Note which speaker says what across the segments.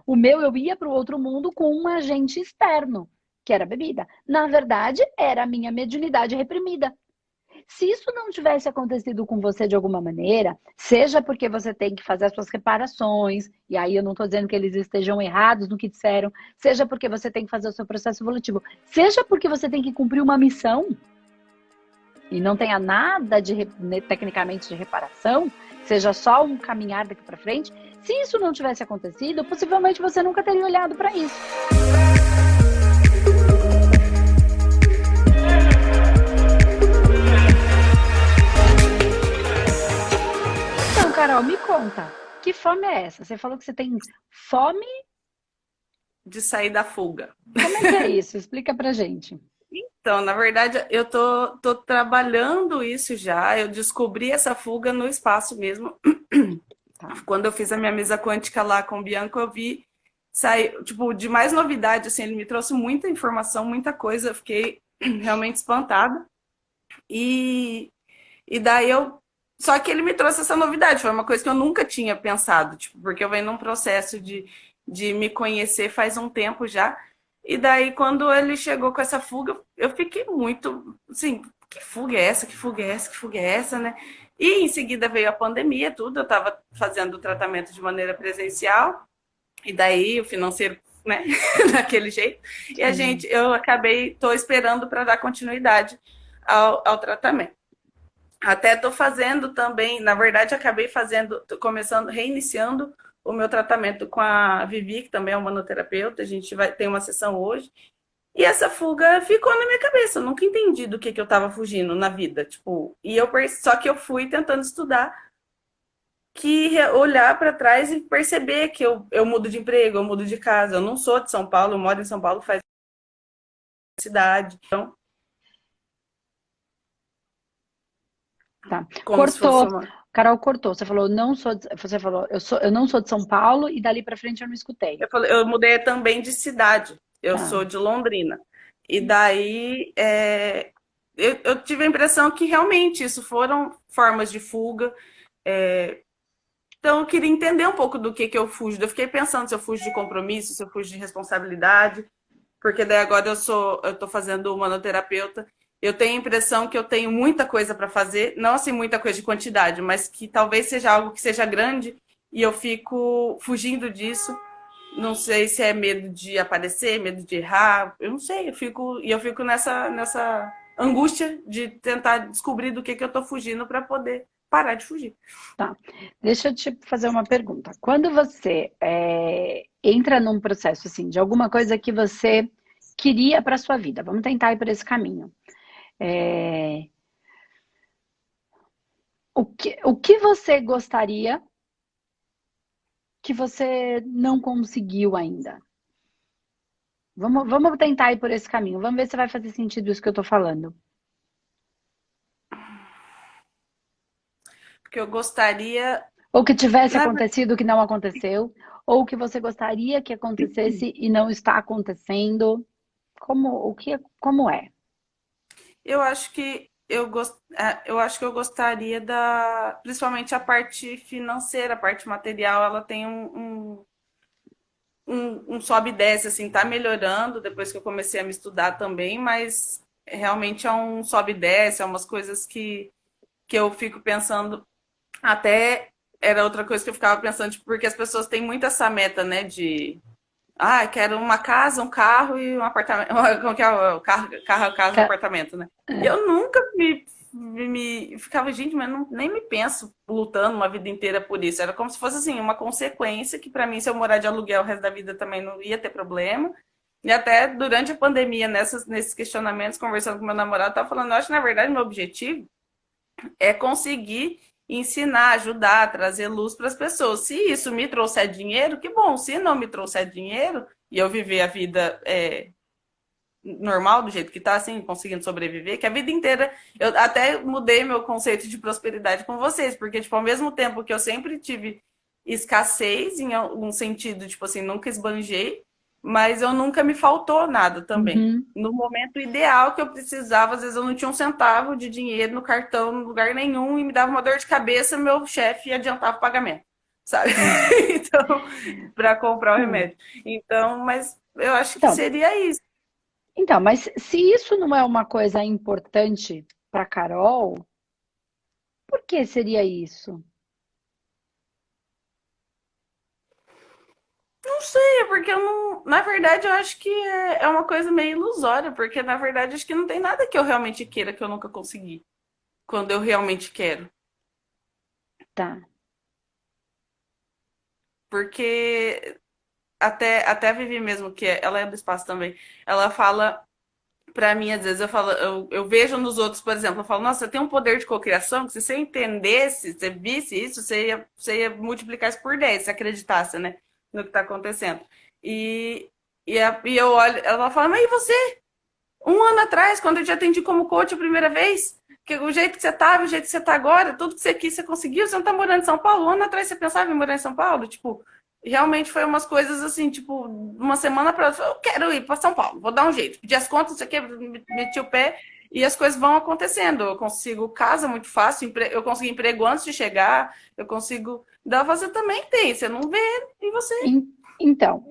Speaker 1: O meu, eu ia para o outro mundo com um agente externo, que era a bebida. Na verdade, era a minha mediunidade reprimida. Se isso não tivesse acontecido com você de alguma maneira, seja porque você tem que fazer as suas reparações, e aí eu não estou dizendo que eles estejam errados no que disseram, seja porque você tem que fazer o seu processo evolutivo, seja porque você tem que cumprir uma missão, e não tenha nada de tecnicamente de reparação, seja só um caminhar daqui para frente, se isso não tivesse acontecido, possivelmente você nunca teria olhado para isso. Então, Carol, me conta, que fome é essa? Você falou que você tem fome?
Speaker 2: De sair da fuga.
Speaker 1: Como é que é isso? Explica pra gente.
Speaker 2: Então, na verdade, eu tô trabalhando isso já. Eu descobri essa fuga no espaço mesmo.
Speaker 1: Tá.
Speaker 2: Quando eu fiz a minha mesa quântica lá com o Bianco, eu vi sair, tipo, de mais novidade, assim, ele me trouxe muita informação, muita coisa. Eu fiquei realmente espantada. E, e daí eu. Só que ele me trouxe essa novidade, foi uma coisa que eu nunca tinha pensado, tipo, porque eu venho num processo de me conhecer faz um tempo já. E daí, quando ele chegou com essa fuga, eu fiquei muito, assim, que fuga é essa? Que fuga é essa? Que fuga é essa, né? E em seguida veio a pandemia, tudo, eu estava fazendo o tratamento de maneira presencial, e daí o financeiro, né, daquele jeito. E eu acabei, estou esperando para dar continuidade ao tratamento. Até estou fazendo também, na verdade, acabei fazendo, tô começando, reiniciando o meu tratamento com a Vivi, que também é uma manoterapeuta. A gente vai ter uma sessão hoje. E essa fuga ficou na minha cabeça. Eu nunca entendi do que eu estava fugindo na vida. Tipo, só que eu fui tentando estudar, olhar para trás e perceber que eu mudo de emprego, eu mudo de casa. Eu não sou de São Paulo, eu moro em São Paulo, faz cidade. Então,
Speaker 1: Tá.
Speaker 2: como se fosse
Speaker 1: Cortou.
Speaker 2: uma.
Speaker 1: Carol cortou. Você falou, não sou você falou, eu não sou de São Paulo e dali pra frente eu não escutei.
Speaker 2: Eu mudei também de cidade. Eu
Speaker 1: Tá.
Speaker 2: sou de Londrina. E daí eu tive a impressão que realmente isso foram formas de fuga. É, então eu queria entender um pouco do que eu fujo. Eu fiquei pensando se eu fujo de compromisso, se eu fujo de responsabilidade, porque daí agora eu tô fazendo manoterapeuta. Eu tenho a impressão que eu tenho muita coisa para fazer, não assim muita coisa de quantidade, mas que talvez seja algo que seja grande e eu fico fugindo disso. Não sei se é medo de aparecer, medo de errar, eu não sei, eu fico nessa angústia de tentar descobrir do que eu tô fugindo para poder parar de fugir.
Speaker 1: Tá. Deixa eu te fazer uma pergunta. Quando você entra num processo assim de alguma coisa que você queria para sua vida, vamos tentar ir por esse caminho. É, o que você gostaria que você não conseguiu ainda? Vamos tentar ir por esse caminho. Vamos ver se vai fazer sentido isso que eu tô falando.
Speaker 2: Porque eu gostaria,
Speaker 1: Ou que tivesse
Speaker 2: na
Speaker 1: acontecido que não aconteceu, ou que você gostaria que acontecesse e não está acontecendo. Como é?
Speaker 2: Eu acho que eu acho que eu gostaria principalmente a parte financeira, a parte material, ela tem um sobe e desce, assim, tá melhorando depois que eu comecei a me estudar também, mas realmente é um sobe e desce, é umas coisas que eu fico pensando, até era outra coisa que eu ficava pensando, tipo, porque as pessoas têm muito essa meta, né, quero uma casa, um carro e um apartamento. Como que é o carro, casa e um apartamento, né? Eu nunca ficava, gente, mas nem me penso lutando uma vida inteira por isso. Era como se fosse assim, uma consequência que para mim, se eu morar de aluguel o resto da vida também não ia ter problema. E até durante a pandemia, nesses questionamentos, conversando com meu namorado, eu tava falando, eu acho que na verdade meu objetivo é conseguir ensinar, ajudar, trazer luz para as pessoas. Se isso me trouxer dinheiro, que bom. Se não me trouxer dinheiro e eu viver a vida normal, do jeito que está, assim, conseguindo sobreviver, que a vida inteira eu até mudei meu conceito de prosperidade com vocês, porque, tipo, ao mesmo tempo que eu sempre tive escassez em algum sentido, tipo assim, nunca esbanjei, mas eu nunca me faltou nada também.
Speaker 1: Uhum.
Speaker 2: No momento ideal que eu precisava, às vezes eu não tinha um centavo de dinheiro no cartão, em lugar nenhum, e me dava uma dor de cabeça, meu chefe adiantava o pagamento. sabe?
Speaker 1: Uhum.
Speaker 2: Então, para comprar o
Speaker 1: Hum.
Speaker 2: remédio. Então, mas eu acho que
Speaker 1: Então,
Speaker 2: seria isso.
Speaker 1: então, mas se isso não é uma coisa importante para Carol, por que seria isso?
Speaker 2: Não sei, porque eu não. Na verdade, eu acho que é uma coisa meio ilusória, porque na verdade acho que não tem nada que eu realmente queira que eu nunca consegui. Quando eu realmente quero.
Speaker 1: Tá.
Speaker 2: Porque até a Vivi mesmo, ela é do espaço também, ela fala pra mim, às vezes, eu vejo nos outros, por exemplo, eu falo, nossa, você tem um poder de cocriação que se você entendesse, se você visse isso, você ia multiplicar isso por 10 se acreditasse, né, no que tá acontecendo. E, e eu olho, ela fala, mas e você? Um ano atrás, quando eu te atendi como coach a primeira vez, que o jeito que você estava, o jeito que você está agora, tudo que você quis, você conseguiu, você não está morando em São Paulo? Um ano atrás você pensava em morar em São Paulo? Tipo, realmente foi umas coisas assim, tipo, uma semana para outra, eu quero ir para São Paulo, vou dar um jeito. Pedi as contas, isso aqui, meti o pé e as coisas vão acontecendo. Eu consigo casa muito fácil, eu consegui emprego antes de chegar, eu consigo. Da você também tem, você não vê em você.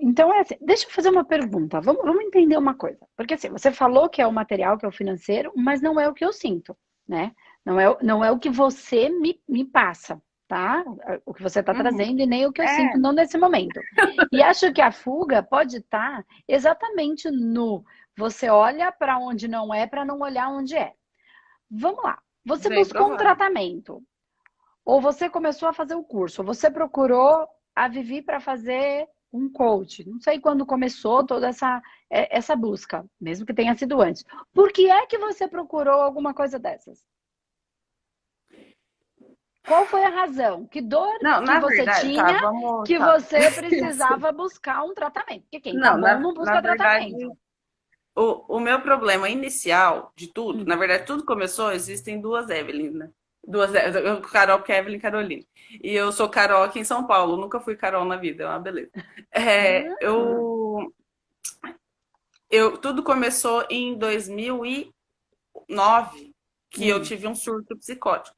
Speaker 1: Então é assim, deixa eu fazer uma pergunta. Vamos entender uma coisa. Porque assim, você falou que é o material, que é o financeiro, mas não é o que eu sinto, né? Não é o que você me passa, tá? O que você está
Speaker 2: Uhum.
Speaker 1: trazendo e nem o que eu
Speaker 2: É,
Speaker 1: sinto, não nesse momento. E acho que a fuga pode estar exatamente no você olha para onde não é para não olhar onde é. Vamos lá. Você
Speaker 2: bem
Speaker 1: buscou um
Speaker 2: provável.
Speaker 1: tratamento, ou você começou a fazer o curso, ou você procurou a Vivi para fazer um coach. Não sei quando começou toda essa busca, mesmo que tenha sido antes. Por que é que você procurou alguma coisa dessas? Qual foi a razão? Que dor
Speaker 2: Não,
Speaker 1: que
Speaker 2: na
Speaker 1: você
Speaker 2: verdade, tá,
Speaker 1: tinha
Speaker 2: vamos.
Speaker 1: que
Speaker 2: Tá.
Speaker 1: você precisava buscar um tratamento? Porque quem tá
Speaker 2: Não,
Speaker 1: bom não
Speaker 2: na
Speaker 1: busca
Speaker 2: verdade,
Speaker 1: tratamento.
Speaker 2: o meu problema inicial de tudo, na
Speaker 1: Hum,
Speaker 2: verdade, tudo começou, existem duas Evelyn, né? Duas, Carol, Kevin e Caroline. E eu sou Carol aqui em São Paulo, nunca fui Carol na vida, é uma beleza. É,
Speaker 1: ah,
Speaker 2: tudo começou em 2009, que eu
Speaker 1: hum,
Speaker 2: tive um surto psicótico.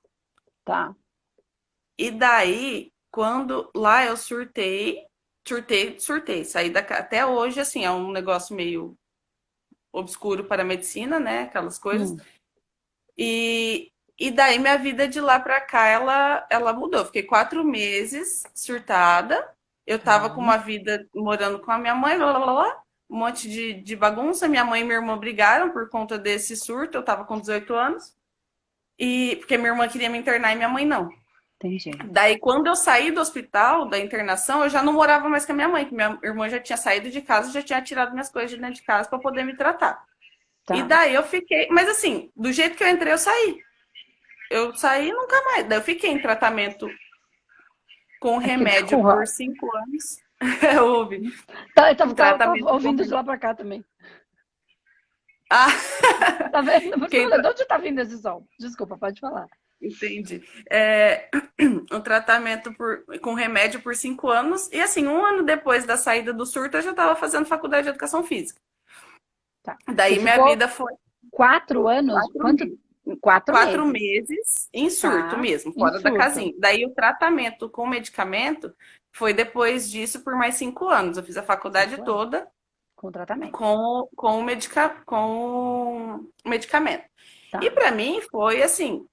Speaker 1: tá.
Speaker 2: E daí, quando lá eu surtei, saí da, até hoje, assim, é um negócio meio obscuro para a medicina, né? Aquelas coisas.
Speaker 1: Hum,
Speaker 2: E daí minha vida de lá para cá, ela mudou. Fiquei 4 meses surtada. Eu tava com
Speaker 1: tá.
Speaker 2: uma vida morando com a minha mãe, um monte de bagunça. Minha mãe e minha irmã brigaram por conta desse surto. Eu tava com 18 anos. E porque minha irmã queria me internar e minha mãe não.
Speaker 1: Entendi.
Speaker 2: Daí, quando eu saí do hospital, da internação, eu já não morava mais com a minha mãe, que minha irmã já tinha saído de casa, já tinha tirado minhas coisas de dentro de casa para poder me tratar. E
Speaker 1: Tá.
Speaker 2: daí eu fiquei, mas assim, do jeito que eu entrei, eu saí. Eu saí nunca mais. Daí eu fiquei em tratamento com
Speaker 1: Aqui,
Speaker 2: remédio por
Speaker 1: desculpa.
Speaker 2: 5 anos. Houve
Speaker 1: Tá,
Speaker 2: um
Speaker 1: tá
Speaker 2: tratamento com
Speaker 1: ouvindo de
Speaker 2: remédio.
Speaker 1: lá pra cá também.
Speaker 2: Ah,
Speaker 1: Tá vendo? Por isso que eu
Speaker 2: quem
Speaker 1: falei, de onde tá vindo esse som? Desculpa, pode falar.
Speaker 2: entendi. Um tratamento com remédio por 5 anos. E assim, um ano depois da saída do surto, eu já estava fazendo faculdade de educação física.
Speaker 1: Tá. Você
Speaker 2: Daí minha
Speaker 1: ficou
Speaker 2: vida foi
Speaker 1: 4 anos?
Speaker 2: quatro
Speaker 1: Quanto?
Speaker 2: meses.
Speaker 1: 4 meses.
Speaker 2: 4 meses em surto
Speaker 1: Tá.
Speaker 2: mesmo,
Speaker 1: Em
Speaker 2: fora da
Speaker 1: surto.
Speaker 2: casinha. Daí o tratamento com medicamento foi depois disso por mais 5 anos. Eu fiz a faculdade
Speaker 1: 5 anos.
Speaker 2: toda
Speaker 1: Com tratamento.
Speaker 2: com o medicamento. E
Speaker 1: Tá.
Speaker 2: para mim foi assim,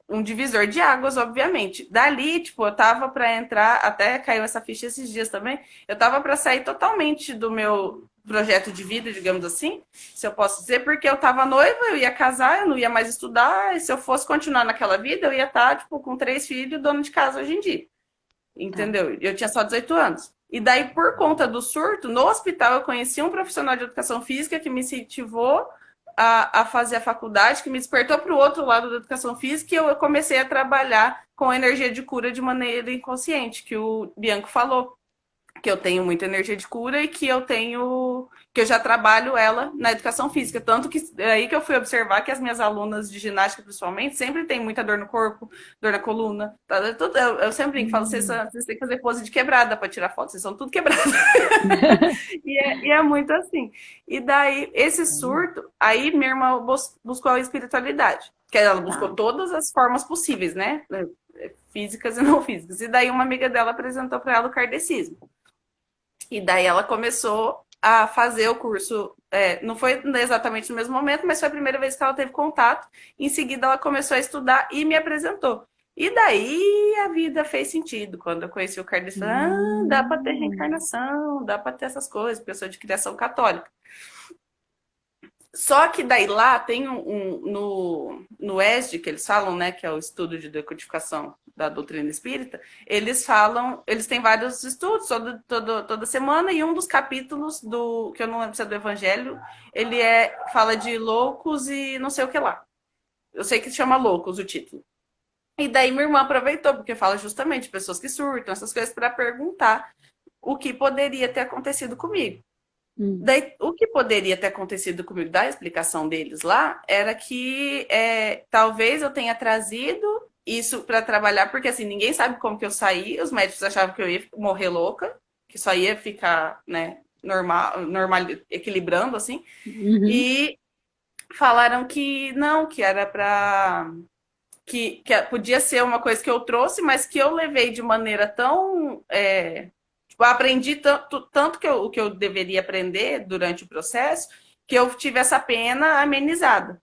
Speaker 2: um divisor de águas, obviamente. Dali, tipo, eu tava para entrar, até caiu essa ficha esses dias também, eu tava para sair totalmente do meu projeto de vida, digamos assim, se eu posso dizer, porque eu tava noiva, eu ia casar, eu não ia mais estudar, e se eu fosse continuar naquela vida, eu ia estar, tipo, com 3 filhos, dono de casa hoje em dia.
Speaker 1: Tá.
Speaker 2: Entendeu? Eu tinha só 18 anos. E daí, por conta do surto, no hospital eu conheci um profissional de educação física que me incentivou a fazer a faculdade, que me despertou para o outro lado da educação física e eu comecei a trabalhar com energia de cura de maneira inconsciente, que o Bianco falou que eu tenho muita energia de cura e que eu já trabalho ela na educação física, tanto que é aí que eu fui observar que as minhas alunas de ginástica principalmente sempre tem muita dor no corpo, dor na coluna, tá? Eu sempre brinco, falo,
Speaker 1: Hum.
Speaker 2: vocês têm que fazer pose de quebrada para tirar foto, vocês são tudo quebrada. E é muito assim. E daí esse surto, aí minha irmã buscou a espiritualidade. Que ela buscou
Speaker 1: Tá.
Speaker 2: todas as formas possíveis, né? Físicas e não físicas. E daí uma amiga dela apresentou para ela o kardecismo. E daí ela começou a fazer o curso. Não foi exatamente no mesmo momento, mas foi a primeira vez que ela teve contato. Em seguida, ela começou a estudar e me apresentou. E daí a vida fez sentido. Quando eu conheci o Kardec, eu falei, dá para ter
Speaker 1: Hum.
Speaker 2: reencarnação, dá para ter essas coisas, porque eu sou de criação católica. Só que daí lá tem no ESD, que eles falam, né, que é o estudo de decodificação da doutrina espírita, eles falam, eles têm vários estudos toda semana, e um dos capítulos do, que eu não lembro se é do Evangelho, ele fala de loucos e não sei o que lá. Eu sei que se chama Loucos o título. E daí minha irmã aproveitou, porque fala justamente de pessoas que surtam, essas coisas, para perguntar o que poderia ter acontecido comigo.
Speaker 1: Hum.
Speaker 2: Daí, o que poderia ter acontecido comigo, da explicação deles lá, era que talvez eu tenha trazido isso para trabalhar, porque assim, ninguém sabe como que eu saí, os médicos achavam que eu ia morrer louca, que só ia ficar, né, normal, equilibrando, assim,
Speaker 1: Uhum.
Speaker 2: e falaram que não, que era para que podia ser uma coisa que eu trouxe, mas que eu levei de maneira tão tipo, eu aprendi tanto que o que eu deveria aprender durante o processo, que eu tive essa pena amenizada.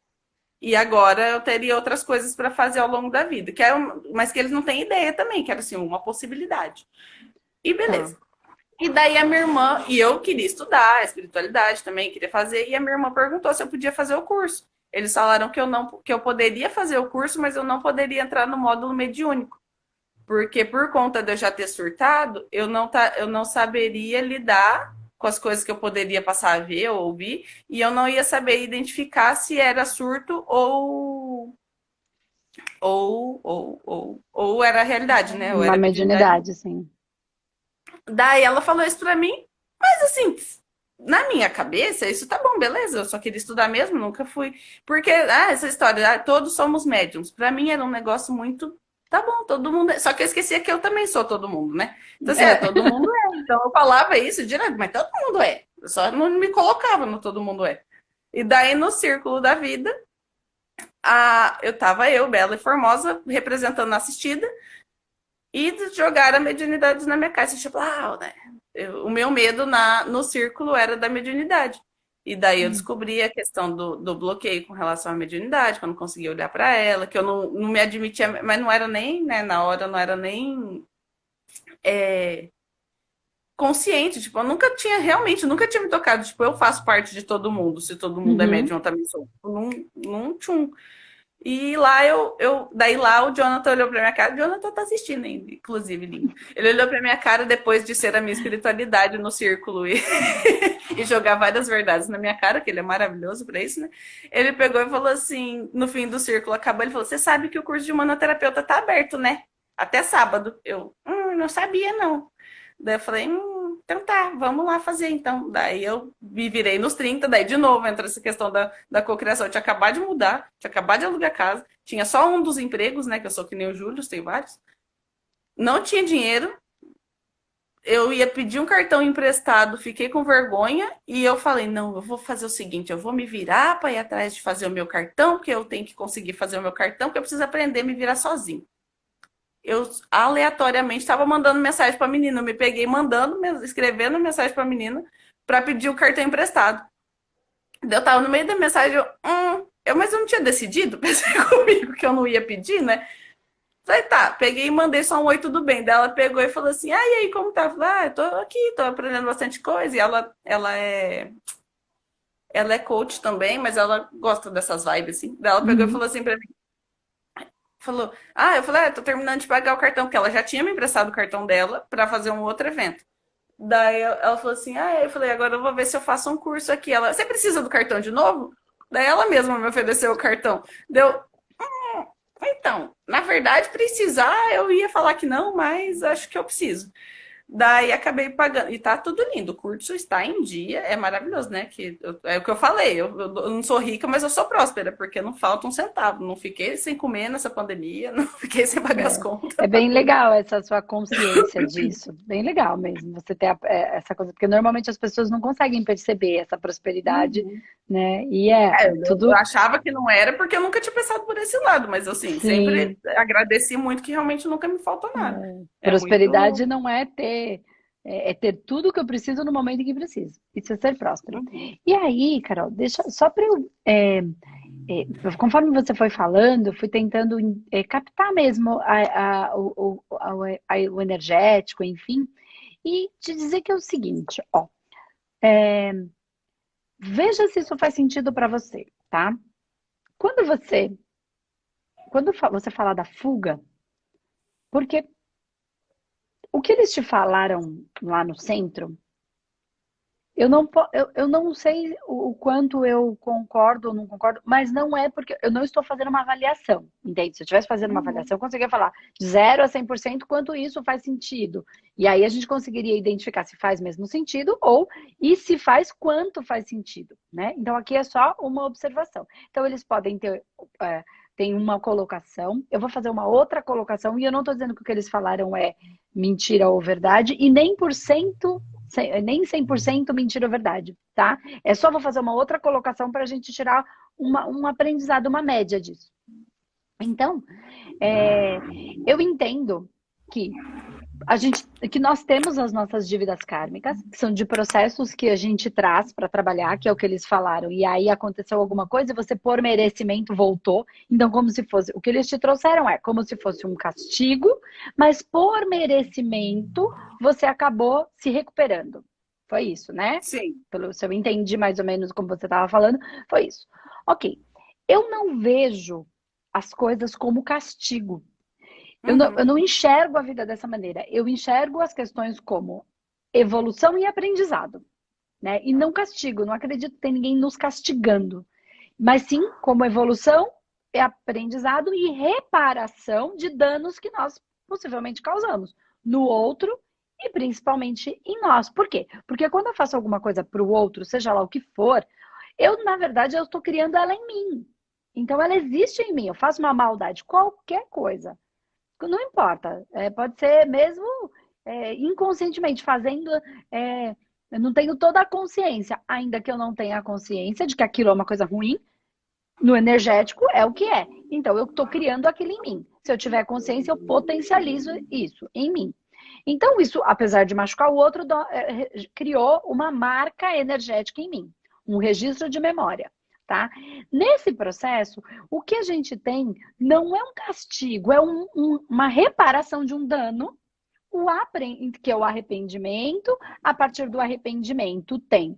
Speaker 2: E agora eu teria outras coisas para fazer ao longo da vida, mas que eles não têm ideia também, que era assim, uma possibilidade. E
Speaker 1: Tá.
Speaker 2: beleza. E daí a minha irmã, e eu queria estudar espiritualidade também, queria fazer, e a minha irmã perguntou se eu podia fazer o curso. Eles falaram que eu não, que eu poderia fazer o curso, mas eu não poderia entrar no módulo mediúnico. Porque por conta de eu já ter surtado, eu não saberia lidar com as coisas que eu poderia passar a ver ou ouvir, e eu não ia saber identificar se era surto ou era realidade, né? Ou
Speaker 1: Uma
Speaker 2: era mediunidade.
Speaker 1: mediunidade, sim.
Speaker 2: Daí ela falou isso pra mim, mas assim, na minha cabeça, isso tá bom, beleza, eu só queria estudar mesmo, nunca fui. Porque, essa história, todos somos médiums, pra mim era um negócio muito. Tá bom, todo mundo é. Só que eu esquecia que eu também sou todo mundo, né? Então, assim,
Speaker 1: É.
Speaker 2: todo mundo é. Então eu falava isso direto, mas todo mundo é. Eu só não me colocava no todo mundo é. E daí, no círculo da vida, eu, Bela e Formosa, representando a assistida, e jogaram a mediunidade na minha casa. Tipo, né? O meu medo no círculo era da mediunidade. E daí eu descobri a questão do bloqueio com relação à mediunidade, que eu não conseguia olhar para ela, que eu não me admitia, mas não era nem, né, na hora, não era nem consciente. Tipo, eu nunca tinha, realmente, nunca tinha me tocado. Tipo, eu faço parte de todo mundo, se todo mundo é
Speaker 1: Uhum.
Speaker 2: médium, eu também sou. Não tchum. E lá daí lá o Jonathan olhou pra minha cara, o Jonathan tá assistindo ainda, inclusive, lindo. Ele olhou pra minha cara depois de ser a minha espiritualidade no círculo e, e jogar várias verdades na minha cara, que ele é maravilhoso pra isso, né? Ele pegou e falou assim, no fim do círculo, acabou, ele falou, você sabe que o curso de humanoterapeuta tá aberto, né? Até sábado. Não sabia, não. Daí eu falei, então tá, vamos lá fazer então. Daí eu me virei nos 30, daí de novo entra essa questão da cocriação. Eu tinha acabado de mudar, tinha acabado de alugar casa, tinha só um dos empregos, né? Que eu sou que nem o Júlio, tem vários. Não tinha dinheiro, eu ia pedir um cartão emprestado, fiquei com vergonha e eu falei: não, eu vou fazer o seguinte, eu vou me virar para ir atrás de fazer o meu cartão, porque eu tenho que conseguir fazer o meu cartão, porque eu preciso aprender a me virar sozinho. Eu aleatoriamente estava mandando mensagem para a menina. Eu me peguei mandando, escrevendo mensagem para a menina para pedir o cartão emprestado. Eu tava no meio da mensagem, mas eu não tinha decidido, pensei comigo que eu não ia pedir, né? Falei, tá, peguei e mandei só um oi, tudo bem. Daí ela pegou e falou assim, e aí, como tá? Eu falei, eu tô aqui, tô aprendendo bastante coisa. E ela é coach também, mas ela gosta dessas vibes, assim. Daí ela pegou e
Speaker 1: Uhum.
Speaker 2: falou assim pra mim, falou, eu falei, tô terminando de pagar o cartão, porque ela já tinha me emprestado o cartão dela para fazer um outro evento. Daí ela falou assim, eu falei, agora eu vou ver se eu faço um curso aqui. Ela, você precisa do cartão de novo? Daí ela mesma me ofereceu o cartão. Deu, então, na verdade, precisar, eu ia falar que não, mas acho que eu preciso. Daí acabei pagando. E tá tudo lindo. O curso está em dia. É maravilhoso, né? É o que eu falei. Eu não sou rica, mas eu sou próspera, porque não falta um centavo. Não fiquei sem comer nessa pandemia, não fiquei sem pagar as contas.
Speaker 1: É bem legal essa sua consciência disso. Bem legal mesmo, você ter essa coisa, porque normalmente as pessoas não conseguem perceber essa prosperidade né? E é
Speaker 2: Eu
Speaker 1: tudo,
Speaker 2: achava que não era porque eu nunca tinha pensado por esse lado, mas assim,
Speaker 1: sim.
Speaker 2: sempre agradeci muito que realmente nunca me faltou nada. É muito.
Speaker 1: Prosperidade não é ter, é ter tudo que eu preciso no momento em que preciso. Isso é ser próspero.
Speaker 2: Uhum.
Speaker 1: E aí, Carol, deixa só para eu. Conforme você foi falando, eu fui tentando captar mesmo o energético, enfim, e te dizer que é o seguinte, ó, veja se isso faz sentido para você, tá? Quando você, você fala da fuga, porque o que eles te falaram lá no centro, eu não sei o quanto eu concordo ou não concordo, mas não é porque eu não estou fazendo uma avaliação, entende? Se eu estivesse fazendo uma
Speaker 2: Uhum.
Speaker 1: avaliação, eu conseguiria falar de 0 a 100% quanto isso faz sentido. E aí a gente conseguiria identificar se faz mesmo sentido ou e se faz quanto faz sentido, né? Então aqui é só uma observação. Então eles podem ter tem uma colocação, eu vou fazer uma outra colocação e eu não estou dizendo que o que eles falaram é mentira ou verdade e nem 100% mentira ou verdade, tá? É só vou fazer uma outra colocação para a gente tirar um aprendizado, uma média disso. Então, é, eu entendo que que nós temos as nossas dívidas kármicas, que são de processos que a gente traz para trabalhar, que é o que eles falaram, e aí aconteceu alguma coisa e você, por merecimento, voltou. Então, como se fosse. O que eles te trouxeram é como se fosse um castigo, mas por merecimento, você acabou se recuperando. Foi isso, né?
Speaker 2: Sim.
Speaker 1: Pelo se eu entendi mais ou menos como você estava falando, foi isso. Ok. Eu não vejo as coisas como castigo. Eu
Speaker 2: Uhum.
Speaker 1: não enxergo a vida dessa maneira. Eu enxergo as questões como evolução e aprendizado, né? E não castigo. Não acredito que tem ninguém nos castigando. Mas sim como evolução, é aprendizado e reparação de danos que nós possivelmente causamos no outro e principalmente em nós. Por quê? Porque quando eu faço alguma coisa para o outro, seja lá o que for, eu, na verdade, eu estou criando ela em mim. Então ela existe em mim. Eu faço uma maldade, qualquer coisa. Não importa, pode ser mesmo inconscientemente fazendo. Eu não tenho toda a consciência, ainda que eu não tenha a consciência de que aquilo é uma coisa ruim, no energético é o que é. Então eu estou criando aquilo em mim. Se eu tiver consciência, eu potencializo isso em mim. Então, isso, apesar de machucar o outro, criou uma marca energética em mim, um registro de memória. Tá? Nesse processo, o que a gente tem não é um castigo, é uma reparação de um dano, que é o arrependimento. A partir do arrependimento tem.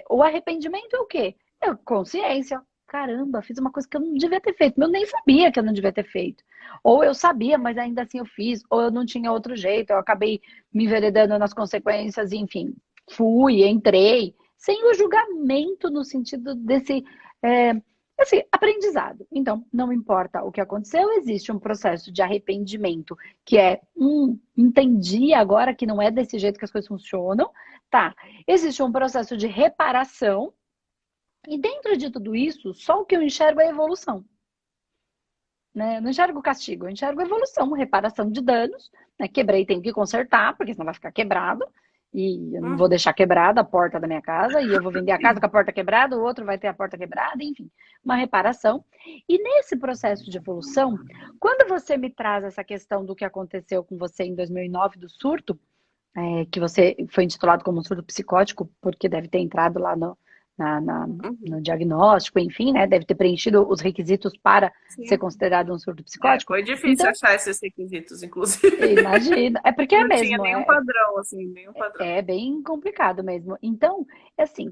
Speaker 1: O arrependimento é o quê? É consciência. Caramba, fiz uma coisa que eu não devia ter feito. Eu nem sabia que eu não devia ter feito. Ou eu sabia, mas ainda assim eu fiz. Ou eu não tinha outro jeito. Eu acabei me enveredando nas consequências. Enfim, fui, entrei. Sem o julgamento no sentido desse aprendizado. Então, não importa o que aconteceu, existe um processo de arrependimento que entendi agora que não é desse jeito que as coisas funcionam, tá? Existe um processo de reparação e dentro de tudo isso, só o que eu enxergo é evolução. Né? Eu não enxergo castigo, eu enxergo evolução, reparação de danos. Né? Quebrei, tenho que consertar, porque senão vai ficar quebrado. E eu não vou
Speaker 2: Uhum.
Speaker 1: deixar quebrada a porta da minha casa, e eu vou vender a casa com a porta quebrada, o outro vai ter a porta quebrada, enfim, uma reparação. E nesse processo de evolução, quando você me traz essa questão do que aconteceu com você em 2009, do surto, que você foi intitulado como um surto psicótico, porque deve ter entrado lá
Speaker 2: Uhum.
Speaker 1: no diagnóstico, enfim, né? Deve ter preenchido os requisitos para ser
Speaker 2: Sim.
Speaker 1: considerado um surto psicótico.
Speaker 2: Foi difícil
Speaker 1: Então,
Speaker 2: achar esses requisitos, inclusive.
Speaker 1: imagina, é porque é
Speaker 2: Não tinha
Speaker 1: mesmo,
Speaker 2: nenhum padrão, assim, nenhum padrão.
Speaker 1: é bem complicado mesmo. Então, assim,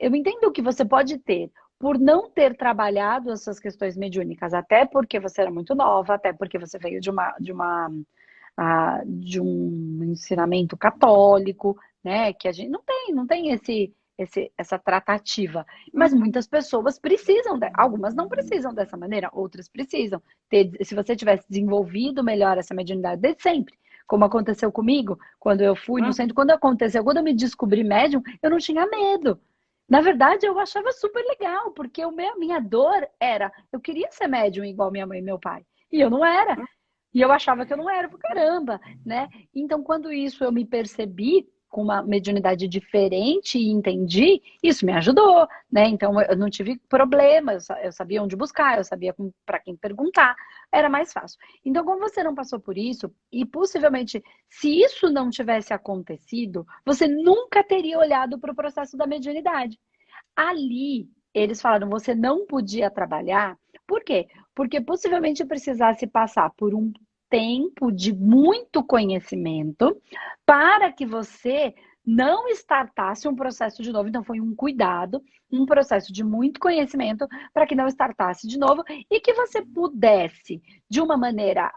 Speaker 1: eu entendo que você pode ter, por não ter trabalhado essas questões mediúnicas, até porque você era muito nova, até porque você veio de um ensinamento católico, né? Que a gente não tem essa tratativa. Mas
Speaker 2: Uhum.
Speaker 1: muitas pessoas precisam, algumas não precisam dessa maneira, outras precisam. Se você tivesse desenvolvido melhor essa mediunidade desde sempre, como aconteceu comigo, quando eu fui no centro,
Speaker 2: Uhum.
Speaker 1: quando eu me descobri médium, eu não tinha medo. Na verdade, eu achava super legal, porque minha dor era, eu queria ser médium igual minha mãe e meu pai. E eu não era. E eu achava que eu não era, por caramba, né? Então, quando isso eu me percebi, com uma mediunidade diferente e entendi, isso me ajudou, né? Então eu não tive problema, eu sabia onde buscar, eu sabia para quem perguntar, era mais fácil. Então, como você não passou por isso, e possivelmente, se isso não tivesse acontecido, você nunca teria olhado para o processo da mediunidade. Ali, eles falaram, você não podia trabalhar. Por quê? Porque possivelmente precisasse passar por um tempo de muito conhecimento para que você não startasse um processo de novo. Então, foi um cuidado, um processo de muito conhecimento para que não startasse de novo e que você pudesse, de uma maneira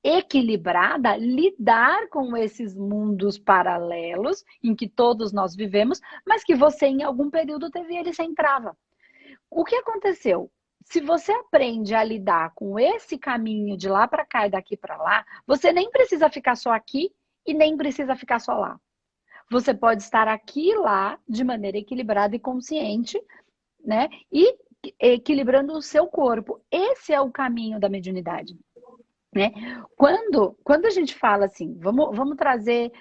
Speaker 1: equilibrada, lidar com esses mundos paralelos em que todos nós vivemos, mas que você, em algum período, teve ele sem trava. O que aconteceu? Se você aprende a lidar com esse caminho de lá para cá e daqui para lá, você nem precisa ficar só aqui e nem precisa ficar só lá. Você pode estar aqui e lá de maneira equilibrada e consciente, né? E equilibrando o seu corpo. Esse é o caminho da mediunidade, né? Quando a gente fala assim, vamos trazer.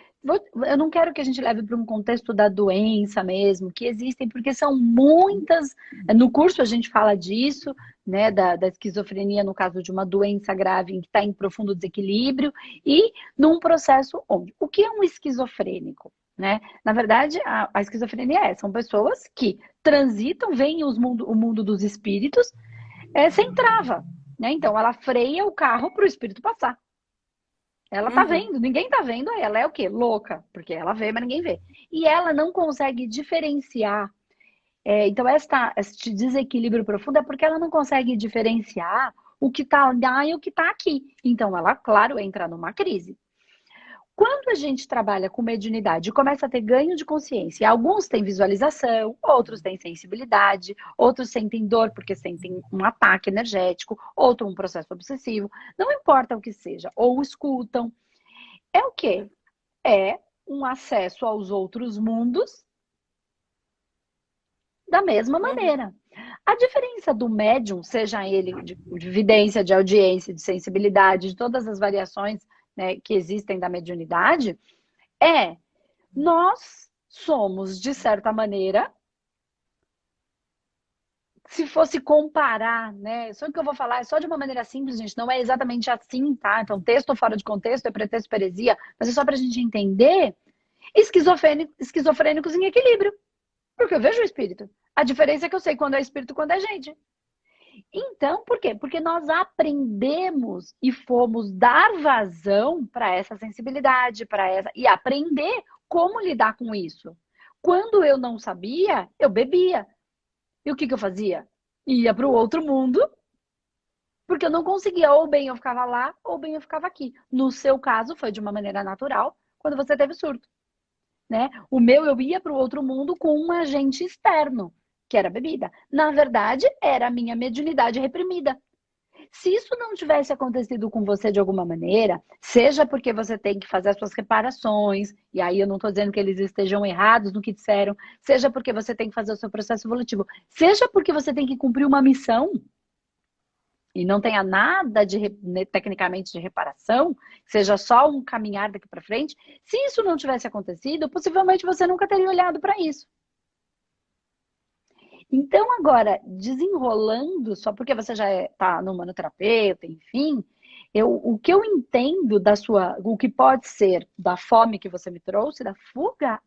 Speaker 1: Eu não quero que a gente leve para um contexto da doença mesmo, que existem, porque são muitas. No curso a gente fala disso, né? Da esquizofrenia, no caso de uma doença grave que está em profundo desequilíbrio, e num processo onde. O que é um esquizofrênico? Né? Na verdade, a esquizofrenia são pessoas que transitam, veem o mundo dos espíritos sem trava. Né? Então, ela freia o carro para o espírito passar. Ela tá vendo, ninguém tá vendo, ela é o quê? Louca, porque ela vê, mas ninguém vê. E ela não consegue diferenciar. Então, este desequilíbrio profundo é porque ela não consegue diferenciar o que tá lá e o que tá aqui. Então, ela, claro, entra numa crise. Quando a gente trabalha com mediunidade e começa a ter ganho de consciência, alguns têm visualização, outros têm sensibilidade, outros sentem dor porque sentem um ataque energético, outro um processo obsessivo, não importa o que seja, ou escutam. É o quê? É um acesso aos outros mundos da mesma maneira. A diferença do médium, seja ele de vidência, de audiência, de sensibilidade, de todas as variações, né, que existem da mediunidade, nós somos, de certa maneira, se fosse comparar, né? Só que eu vou falar é só de uma maneira simples, gente, não é exatamente assim, tá? Então, texto fora de contexto é pretexto para heresia, mas é só para a gente entender esquizofrênicos em equilíbrio. Porque eu vejo o espírito. A diferença é que eu sei quando é espírito e quando é gente. Então, por quê? Porque nós aprendemos e fomos dar vazão para essa sensibilidade, e aprender como lidar com isso. Quando eu não sabia, eu bebia. E o que eu fazia? Ia para o outro mundo, porque eu não conseguia, ou bem eu ficava lá, ou bem eu ficava aqui. No seu caso, foi de uma maneira natural, quando você teve surto. Né? O meu, eu ia para o outro mundo com um agente externo, que era a bebida. Na verdade, era a minha mediunidade reprimida. Se isso não tivesse acontecido com você de alguma maneira, seja porque você tem que fazer as suas reparações, e aí eu não estou dizendo que eles estejam errados no que disseram, seja porque você tem que fazer o seu processo evolutivo, seja porque você tem que cumprir uma missão, e não tenha nada tecnicamente de reparação, seja só um caminhar daqui para frente, se isso não tivesse acontecido, possivelmente você nunca teria olhado para isso. Então, agora, desenrolando, só porque você já está no manoterapeuta, enfim, o que eu entendo o que pode ser da fome que você me trouxe, da fuga,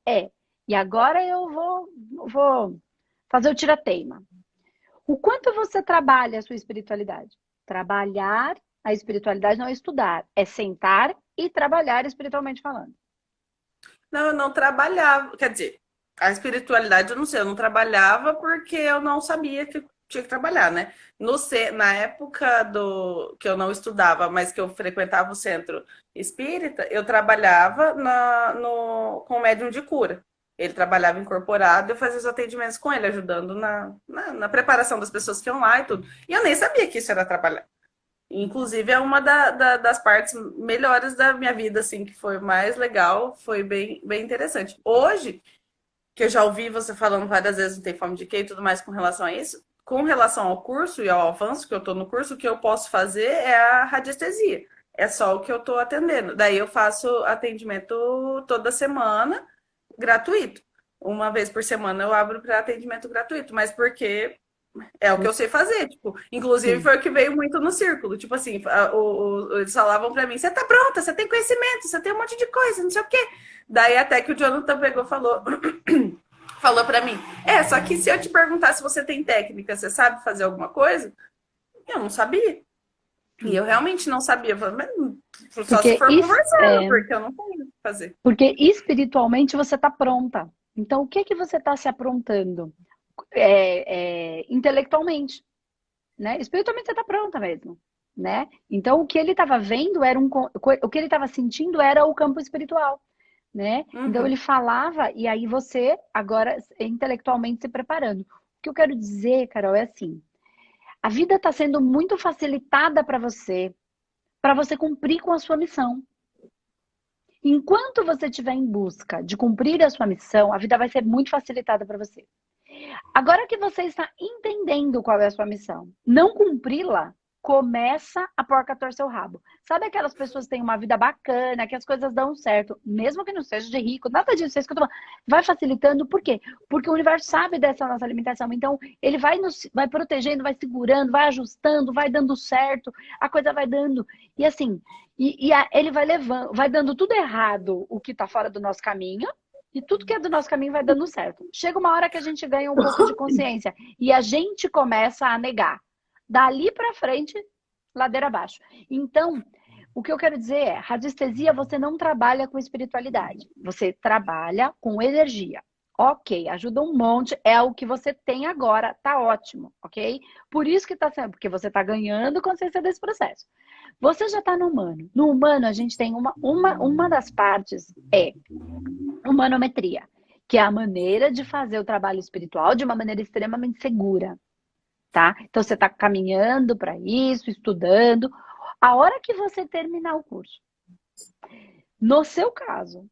Speaker 1: e agora eu vou fazer o tira-teima. O quanto você trabalha a sua espiritualidade? Trabalhar a espiritualidade não é estudar, é sentar e trabalhar espiritualmente falando.
Speaker 2: Não, eu não trabalhava, quer dizer, a espiritualidade eu não sei, eu não trabalhava porque eu não sabia que tinha que trabalhar, né? Na época que eu não estudava, mas que eu frequentava o centro espírita, eu trabalhava com o médium de cura. Ele trabalhava incorporado, eu fazia os atendimentos com ele, ajudando na preparação das pessoas que iam lá e tudo. E eu nem sabia que isso era trabalhar. Inclusive, é uma das partes melhores da minha vida, assim, que foi mais legal, foi bem, bem interessante. Hoje, que eu já ouvi você falando várias vezes, não tem fome de quê e tudo mais com relação a isso, com relação ao curso e ao avanço que eu estou no curso, o que eu posso fazer é a radiestesia. é só o que eu estou atendendo. Daí eu faço atendimento toda semana, gratuito. Uma vez por semana eu abro para atendimento gratuito, mas porque é o que eu sei fazer, tipo, inclusive
Speaker 1: Sim.
Speaker 2: foi o que veio muito no círculo, tipo assim, eles falavam para mim, você tá pronta, você tem conhecimento, você tem um monte de coisa, não sei o quê. Daí até que o Jonathan pegou e falou, falou para mim, só que se eu te perguntar se você tem técnica, você sabe fazer alguma coisa? Eu não sabia. E eu realmente não sabia. Eu falei, mas só se
Speaker 1: Porque,
Speaker 2: for conversando, porque eu não tenho o que fazer.
Speaker 1: porque espiritualmente você está pronta. Então, o que que você está se aprontando? Intelectualmente, né? Espiritualmente você está pronta mesmo, né? Então, o que ele estava vendo era o que ele estava sentindo era o campo espiritual, né? Então, ele
Speaker 2: Uhum.
Speaker 1: falava e aí você agora intelectualmente se preparando. O que eu quero dizer, Carol, é assim: a vida está sendo muito facilitada para você cumprir com a sua missão. Enquanto você estiver em busca de cumprir a sua missão, a vida vai ser muito facilitada para você. Agora que você está entendendo qual é a sua missão, não cumpri-la, começa a porca torcer o rabo. Sabe aquelas pessoas que têm uma vida bacana, que as coisas dão certo, mesmo que não seja de rico, nada disso, é isso que eu tô falando. Vai facilitando, por quê? Porque o universo sabe dessa nossa limitação. Então, ele vai protegendo, vai segurando, vai ajustando, vai dando certo, a coisa vai dando. E assim, ele vai levando, vai dando tudo errado o que está fora do nosso caminho, e tudo que é do nosso caminho vai dando certo. Chega uma hora que a gente ganha um pouco de consciência e a gente começa a negar. Dali para frente, ladeira abaixo. Então, o que eu quero dizer é, radiestesia você não trabalha com espiritualidade, você trabalha com energia. Ok, ajuda um monte, é o que você tem agora, tá ótimo, ok? Por isso que tá sendo, porque você tá ganhando consciência desse processo. Você já tá no humano. No humano, a gente tem uma das partes é humanometria, que é a maneira de fazer o trabalho espiritual de uma maneira extremamente segura, tá? Então você está caminhando para isso, estudando. A hora que você terminar o curso, no seu caso,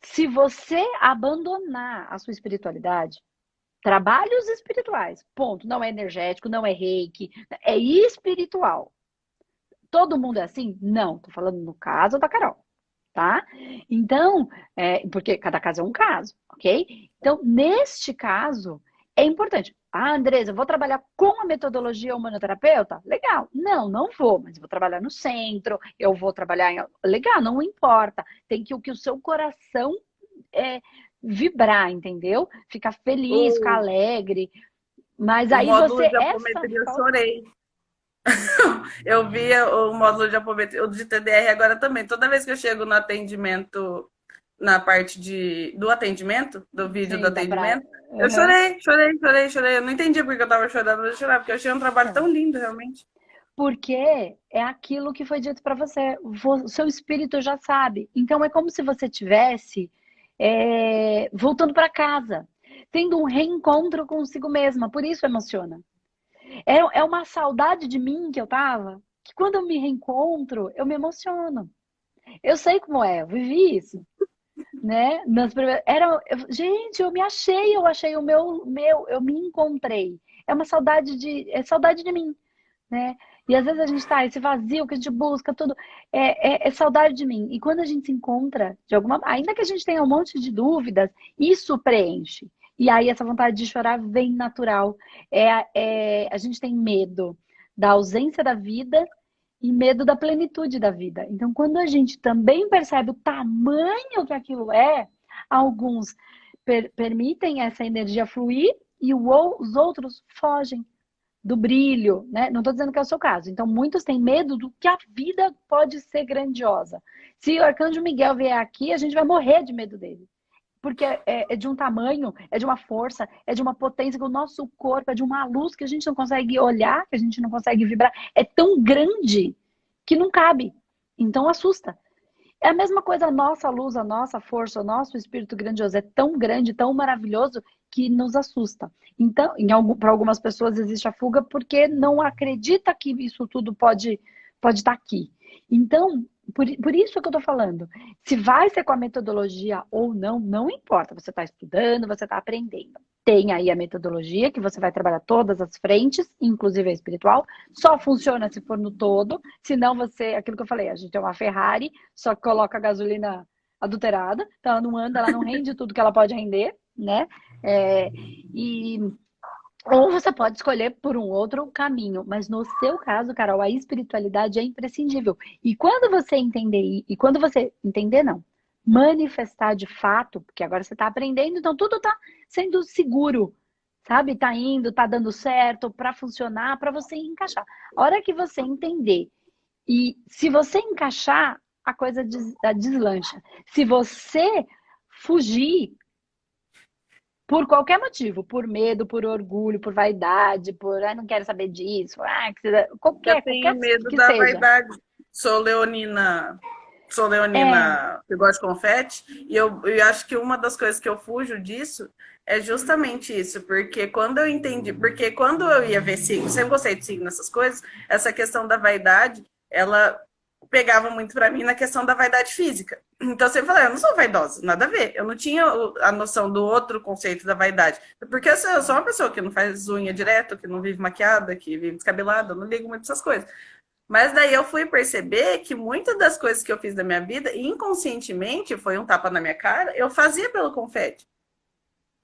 Speaker 1: se você abandonar a sua espiritualidade, trabalhos espirituais, ponto, não é energético, não é reiki, é espiritual. Todo mundo é assim? Não, tô falando no caso da Carol, tá? Então, porque cada caso é um caso, ok? Então, neste caso, é importante. Ah, Andresa, eu vou trabalhar com a metodologia humanoterapeuta? Legal. Não, não vou, mas eu vou trabalhar no centro, eu vou trabalhar em. Legal, não importa. Tem que o seu coração é, vibrar, entendeu? Ficar feliz, ficar
Speaker 2: O,
Speaker 1: alegre. Mas
Speaker 2: o
Speaker 1: aí
Speaker 2: módulo
Speaker 1: você,
Speaker 2: de
Speaker 1: essa
Speaker 2: apometria eu
Speaker 1: falta.
Speaker 2: chorei. Eu via o módulo de apometria, o de TDR agora também. Toda vez que eu chego no atendimento, na parte do atendimento, do vídeo do
Speaker 1: Sim, da praia.
Speaker 2: atendimento, eu
Speaker 1: Uhum.
Speaker 2: chorei, chorei, chorei, chorei. Eu não entendi porque eu tava chorando, mas eu chorava, porque eu achei um trabalho
Speaker 1: Então,
Speaker 2: tão lindo, realmente.
Speaker 1: porque é aquilo que foi dito para você. O seu espírito já sabe. Então é como se você tivesse voltando para casa, tendo um reencontro consigo mesma. Por isso emociona. É uma saudade de mim que eu tava, que quando eu me reencontro, eu me emociono. Eu sei como é, eu vivi isso, né? Gente, eu achei eu me encontrei. É saudade de mim, né? E às vezes a gente tá, esse vazio que a gente busca, tudo, é saudade de mim. E quando a gente se encontra, ainda que a gente tenha um monte de dúvidas, isso preenche. E aí essa vontade de chorar vem natural. A gente tem medo da ausência da vida e medo da plenitude da vida. Então, quando a gente também percebe o tamanho que aquilo é, alguns permitem essa energia fluir e os outros fogem do brilho, né? Não estou dizendo que é o seu caso. Então, muitos têm medo do que a vida pode ser grandiosa. Se o Arcanjo Miguel vier aqui, a gente vai morrer de medo dele. Porque é de um tamanho, é de uma força, é de uma potência que o nosso corpo, é de uma luz que a gente não consegue olhar, que a gente não consegue vibrar. É tão grande que não cabe. Então, assusta. É a mesma coisa, a nossa luz, a nossa força, o nosso espírito grandioso é tão grande, tão maravilhoso que nos assusta. Então, para algumas pessoas existe a fuga porque não acredita que isso tudo pode estar aqui. Então, por isso que eu estou falando. Se vai ser com a metodologia ou não, não importa. Você está estudando, você está aprendendo. Tem aí a metodologia, que você vai trabalhar todas as frentes, inclusive a espiritual. Só funciona se for no todo. Senão você, aquilo que eu falei, a gente é uma Ferrari, só que coloca a gasolina adulterada. Então ela não anda, ela não rende tudo que ela pode render, né? E ou você pode escolher por um outro caminho, mas no seu caso, Carol, a espiritualidade é imprescindível. E quando você entender, e quando você entender, não, manifestar de fato, porque agora você está aprendendo, então tudo está sendo seguro, sabe? Tá indo, tá dando certo para funcionar, para você encaixar. A hora que você entender e se você encaixar, a coisa deslancha. Se você fugir por qualquer motivo, por medo, por orgulho, por vaidade, por não quero saber disso,
Speaker 2: Eu
Speaker 1: qualquer
Speaker 2: tenho medo
Speaker 1: que
Speaker 2: da
Speaker 1: seja.
Speaker 2: vaidade. Sou leonina, sou
Speaker 1: É,
Speaker 2: leonina que gosta de confete, e eu acho que uma das coisas que eu fujo disso é justamente isso, porque quando eu entendi, porque quando eu ia ver signo, sempre gostei de signo nessas coisas, essa questão da vaidade, ela pegava muito para mim na questão da vaidade física. Então eu sempre falei, eu não sou vaidosa, nada a ver. Eu não tinha a noção do outro conceito da vaidade. Porque eu sou uma pessoa que não faz unha direto, que não vive maquiada, que vive descabelada, eu não ligo muito essas coisas. Mas daí eu fui perceber que muitas das coisas que eu fiz na minha vida, inconscientemente, foi um tapa na minha cara, eu fazia pelo confete.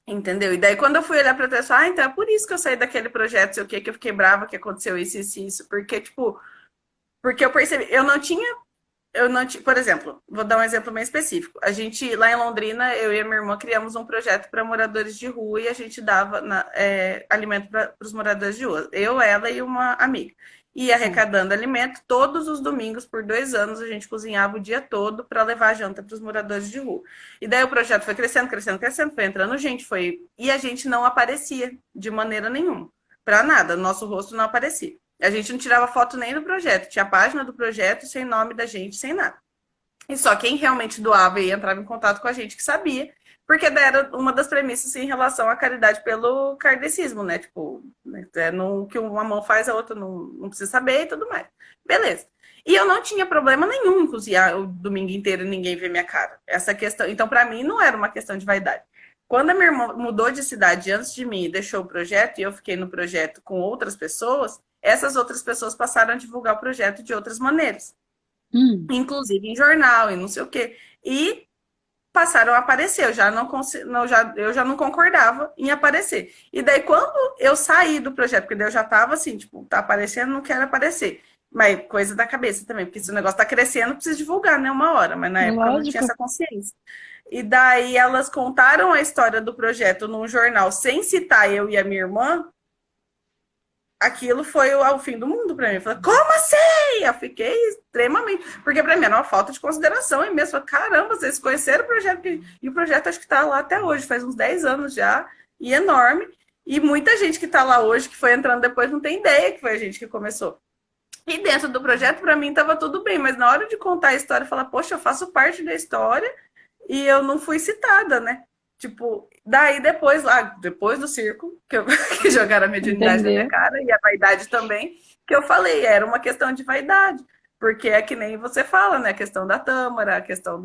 Speaker 2: Entendeu? E daí, quando eu fui olhar pra trás, então é por isso que eu saí daquele projeto, sei o que, que eu fiquei brava, que aconteceu isso, isso, isso. Porque, tipo, porque eu percebi, eu não tinha, por exemplo, vou dar um exemplo bem específico. A gente, lá em Londrina, eu e a minha irmã criamos um projeto para moradores de rua e a gente dava alimento para os moradores de rua. Eu, ela e uma amiga. E arrecadando alimento, todos os domingos, por 2 anos, a gente cozinhava o dia todo para levar janta para os moradores de rua. E daí o projeto foi crescendo, crescendo, crescendo, foi entrando gente, e a gente não aparecia de maneira nenhuma. Para nada, nosso rosto não aparecia. A gente não tirava foto nem do projeto, tinha a página do projeto sem nome da gente, sem nada. E só quem realmente doava e entrava em contato com a gente que sabia, porque era uma das premissas em relação à caridade pelo kardecismo, né? Tipo, no que uma mão faz, a outra não precisa saber e tudo mais. Beleza. E eu não tinha problema nenhum em cozinhar o domingo inteiro e ninguém ver minha cara. Essa questão. Então, para mim, não era uma questão de vaidade. Quando a minha irmã mudou de cidade antes de mim e deixou o projeto, e eu fiquei no projeto com outras pessoas, essas outras pessoas passaram a divulgar o projeto de outras maneiras, inclusive em jornal e não sei o quê. E passaram a aparecer, eu já não concordava em aparecer. E daí, quando eu saí do projeto, porque daí eu já estava assim, tipo, tá aparecendo, não quero aparecer. Mas coisa da cabeça também, porque se o negócio tá crescendo, precisa divulgar, né? Uma hora, mas na época eu não tinha
Speaker 1: lógico.
Speaker 2: essa consciência. E daí elas contaram a história do projeto num jornal sem citar eu e a minha irmã. Aquilo foi o fim do mundo para mim. Eu falei, como assim? Eu fiquei extremamente. Porque para mim era uma falta de consideração e mesmo. Caramba, vocês conheceram o projeto. E o projeto acho que está lá até hoje, faz uns 10 anos já, e enorme. E muita gente que está lá hoje, que foi entrando depois, não tem ideia que foi a gente que começou. E dentro do projeto, para mim, estava tudo bem, mas na hora de contar a história, falar, poxa, eu faço parte da história e eu não fui citada, né? Tipo, daí depois, lá, depois do circo, que jogaram a mediunidade na minha
Speaker 1: Entender.
Speaker 2: cara e a vaidade também, que eu falei, era uma questão de vaidade. Porque é que nem você fala, né? A questão da tâmara, a questão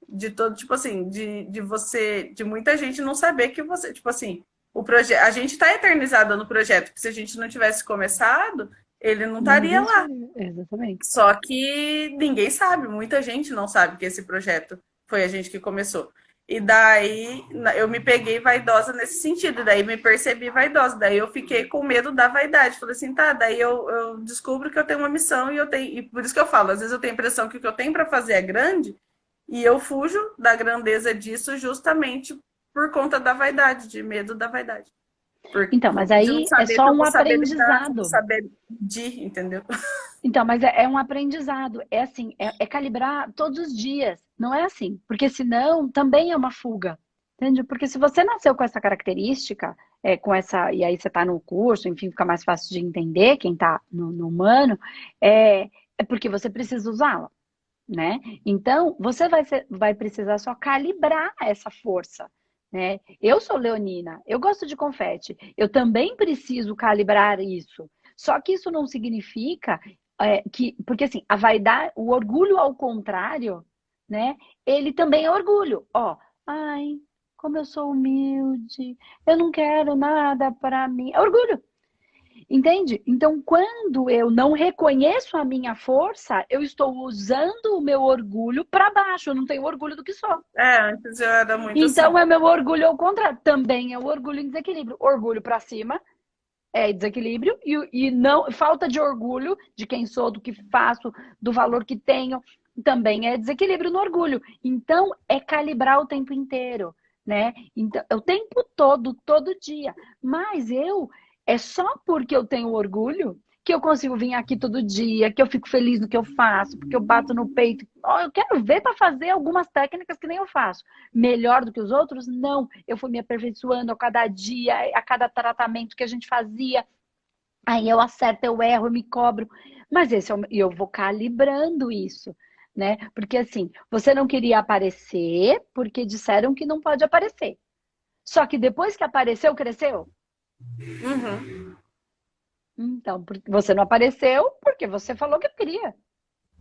Speaker 2: de todo, tipo assim, de você, de muita gente não saber que você, tipo assim, o projeto, a gente está eternizado no projeto, porque se a gente não tivesse começado, ele não
Speaker 1: Não
Speaker 2: estaria lá.
Speaker 1: existiria. Exatamente.
Speaker 2: Só que ninguém sabe, muita gente não sabe que esse projeto foi a gente que começou. E daí eu me peguei vaidosa nesse sentido, daí me percebi vaidosa, daí eu fiquei com medo da vaidade. Falei assim, tá, daí eu descubro que eu tenho uma missão e eu tenho. E por isso que eu falo, às vezes eu tenho a impressão que o que eu tenho para fazer é grande, e eu fujo da grandeza disso justamente por conta da vaidade, de medo da vaidade.
Speaker 1: Então, mas
Speaker 2: De não
Speaker 1: aí é
Speaker 2: saber que
Speaker 1: só
Speaker 2: eu
Speaker 1: um
Speaker 2: vou saber lidar, vou
Speaker 1: aprendizado.
Speaker 2: saber entendeu?
Speaker 1: Então, mas é um aprendizado. É assim, é calibrar todos os dias. Não é assim. Porque senão também é uma fuga. Entende? Porque se você nasceu com essa característica, com essa, e aí você está no curso, enfim, fica mais fácil de entender quem está no humano, é porque você precisa usá-la, né? Então, você vai precisar só calibrar essa força, né? Eu sou leonina, eu gosto de confete, eu também preciso calibrar isso. Só que isso não significa porque assim, a vaidade, o orgulho ao contrário, né? Ele também é orgulho. Ó, ai, como eu sou humilde, eu não quero nada para mim. É orgulho. Entende? Então, quando eu não reconheço a minha força, eu estou usando o meu orgulho para baixo. Eu não tenho orgulho do que sou.
Speaker 2: Antes eu era muito
Speaker 1: Então,
Speaker 2: assim.
Speaker 1: é meu orgulho ao contrário. Também é o orgulho em desequilíbrio. Orgulho para cima é desequilíbrio e não falta de orgulho de quem sou, do que faço, do valor que tenho, também é desequilíbrio no orgulho. Então, é calibrar o tempo inteiro, né? Então, o tempo todo, todo dia. Mas é só porque eu tenho orgulho que eu consigo vir aqui todo dia, que eu fico feliz no que eu faço, porque eu bato no peito. Oh, eu quero ver para fazer algumas técnicas que nem eu faço. Melhor do que os outros? Não. Eu fui me aperfeiçoando a cada dia, a cada tratamento que a gente fazia. Aí eu acerto, eu erro, eu me cobro. Mas eu vou calibrando isso, né? Porque assim, você não queria aparecer porque disseram que não pode aparecer. Só que depois que apareceu, cresceu?
Speaker 2: Uhum.
Speaker 1: Então, você não apareceu porque você falou que queria.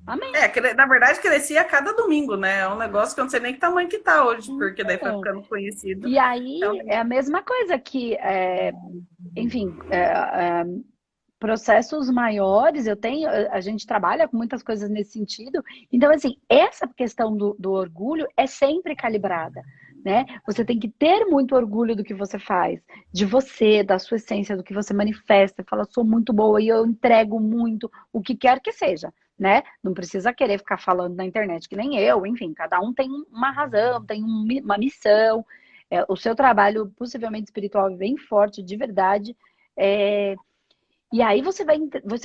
Speaker 1: Amém.
Speaker 2: Na verdade, crescia a cada domingo, né? É um negócio que eu não sei nem que tamanho que tá hoje, porque daí foi
Speaker 1: Então,
Speaker 2: ficando conhecido.
Speaker 1: e aí
Speaker 2: Então,
Speaker 1: é a mesma coisa que, enfim, processos maiores, a gente trabalha com muitas coisas nesse sentido. Então, assim, essa questão do orgulho é sempre calibrada, né? Você tem que ter muito orgulho do que você faz, de você, da sua essência, do que você manifesta. Fala, sou muito boa e eu entrego muito, o que quer que seja, né? Não precisa querer ficar falando na internet que nem eu, enfim, cada um tem uma razão, tem uma missão. O seu trabalho, possivelmente espiritual, é bem forte, de verdade. É, e aí você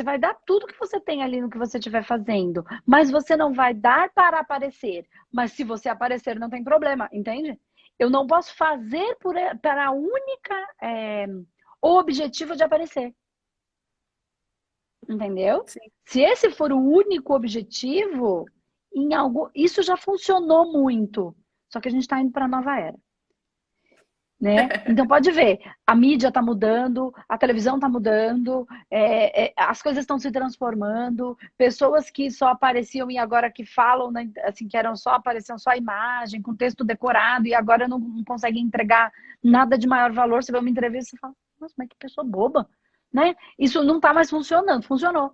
Speaker 1: vai dar tudo que você tem ali no que você estiver fazendo. Mas você não vai dar para aparecer. Mas se você aparecer, não tem problema, entende? Eu não posso fazer para a única objetivo de aparecer. Entendeu?
Speaker 2: sim.
Speaker 1: Se esse for o único objetivo, isso já funcionou muito. Só que a gente está indo para a nova era. Né? Então pode ver, a mídia está mudando, a televisão está mudando, as coisas estão se transformando, pessoas que só apareciam e agora que falam, né, assim, que apareciam só a imagem, com texto decorado, e agora não conseguem entregar nada de maior valor. Você vê uma entrevista e fala, nossa, mas que pessoa boba, né? Isso não está mais funcionando, funcionou.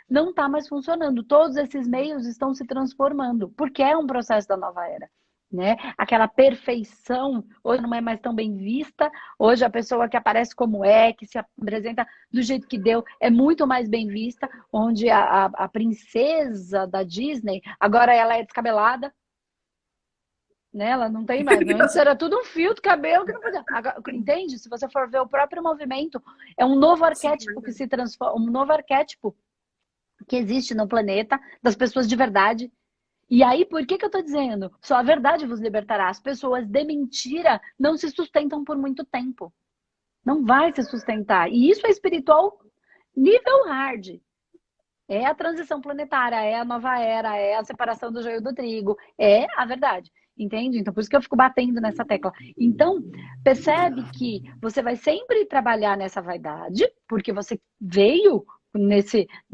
Speaker 1: Não está mais funcionando. Todos esses meios estão se transformando, porque é um processo da nova era. Né? Aquela perfeição hoje não é mais tão bem vista. Hoje a pessoa que aparece como que se apresenta do jeito que deu, é muito mais bem vista. Onde a princesa da Disney, agora ela é descabelada, né? Ela não tem mais. Antes era tudo um fio de cabelo que não podia. Agora, entende? Se você for ver o próprio movimento, é um novo arquétipo que se transforma, um novo arquétipo que existe no planeta, das pessoas de verdade. E aí, por que eu tô dizendo? Só a verdade vos libertará. As pessoas de mentira não se sustentam por muito tempo. Não vai se sustentar. E isso é espiritual nível hard. É a transição planetária, é a nova era, é a separação do joio do trigo, é a verdade. Entende? Então, por isso que eu fico batendo nessa tecla. Então, percebe que você vai sempre trabalhar nessa vaidade, porque você veio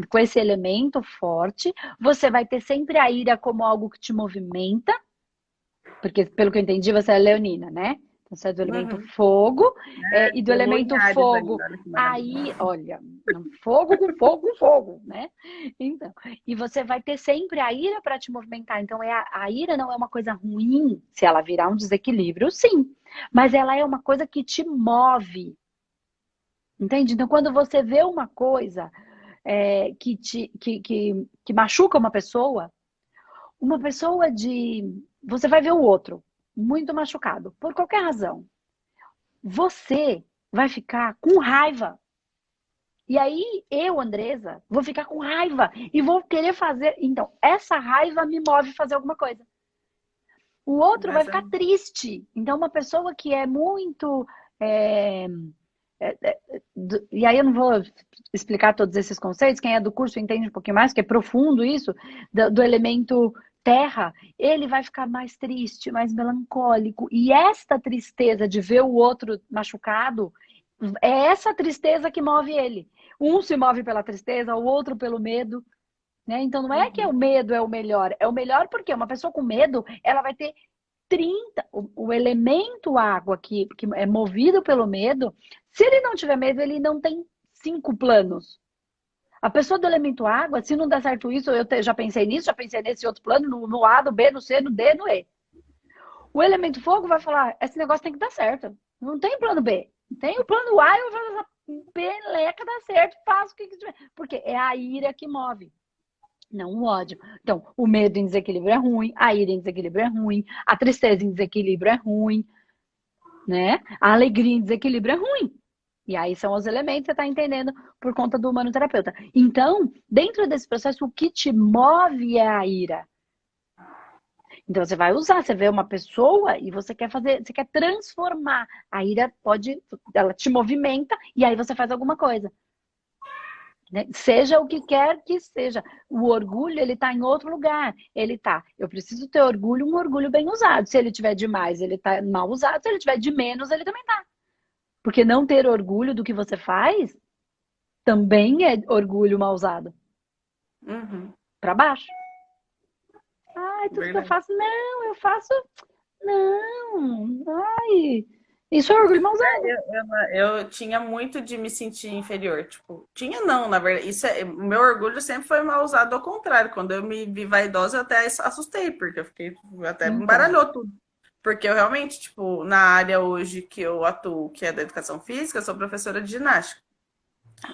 Speaker 1: com esse elemento forte, você vai ter sempre a ira como algo que te movimenta, porque, pelo que eu entendi, você é leonina, né? Então, você é do elemento
Speaker 2: Uhum.
Speaker 1: fogo, e do
Speaker 2: Tem lua em
Speaker 1: elemento
Speaker 2: Áries
Speaker 1: fogo,
Speaker 2: ainda, olha que maravilha.
Speaker 1: aí, olha, fogo com fogo com fogo, né? Então, e você vai ter sempre a ira para te movimentar. Então, a ira não é uma coisa ruim se ela virar um desequilíbrio, sim. Mas ela é uma coisa que te move. Entende? Então, quando você vê uma coisa que machuca uma pessoa de. Você vai ver o outro muito machucado, por qualquer razão. Você vai ficar com raiva. E aí, eu, Andresa, vou ficar com raiva e vou querer fazer. Então, essa raiva me move a fazer alguma coisa. O outro vai
Speaker 2: Mas é
Speaker 1: ficar triste. Então, uma pessoa que é muito. é, e aí eu não vou explicar todos esses conceitos, quem é do curso entende um pouquinho mais, que é profundo isso, do elemento terra, ele vai ficar mais triste, mais melancólico. E esta tristeza de ver o outro machucado, é essa tristeza que move ele. Um se move pela tristeza, o outro pelo medo. Né? Então não é que o medo é o melhor porque uma pessoa com medo, ela vai ter o elemento água que é movido pelo medo, se ele não tiver medo, ele não tem 5 planos. A pessoa do elemento água, se não der certo isso, já pensei nisso, já pensei nesse outro plano, no A, no B, no C, no D, no E. O elemento fogo vai falar, esse negócio tem que dar certo. Não tem plano B. Tem o plano A, eu vou fazer essa peleca dar certo, faço o que tiver. Porque é a ira que move, não o ódio. Então, o medo em desequilíbrio é ruim, a ira em desequilíbrio é ruim, a tristeza em desequilíbrio é ruim, né? A alegria em desequilíbrio é ruim. E aí são os elementos que você está entendendo por conta do humanoterapeuta. Então, dentro desse processo, o que te move é a ira. Então você vai usar, você vê uma pessoa e você quer transformar. A ira ela te movimenta e aí você faz alguma coisa. Né? Seja o que quer que seja. O orgulho, ele tá em outro lugar. Eu preciso ter orgulho, um orgulho bem usado. Se ele tiver demais, ele tá mal usado. Se ele tiver de menos, ele também tá. Porque não ter orgulho do que você faz também é orgulho mal usado. Para baixo. Ai, tudo que eu faço. Não, eu faço. Não. Ai. Isso é orgulho mal usado.
Speaker 2: Eu tinha muito de me sentir inferior. Tipo, tinha não, na verdade. O meu orgulho sempre foi mal usado ao contrário. Quando eu me vi vaidosa, eu até assustei, porque eu fiquei. Até embaralhou tudo. Porque eu realmente, tipo, na área hoje que eu atuo, que é da educação física, eu sou professora de ginástica.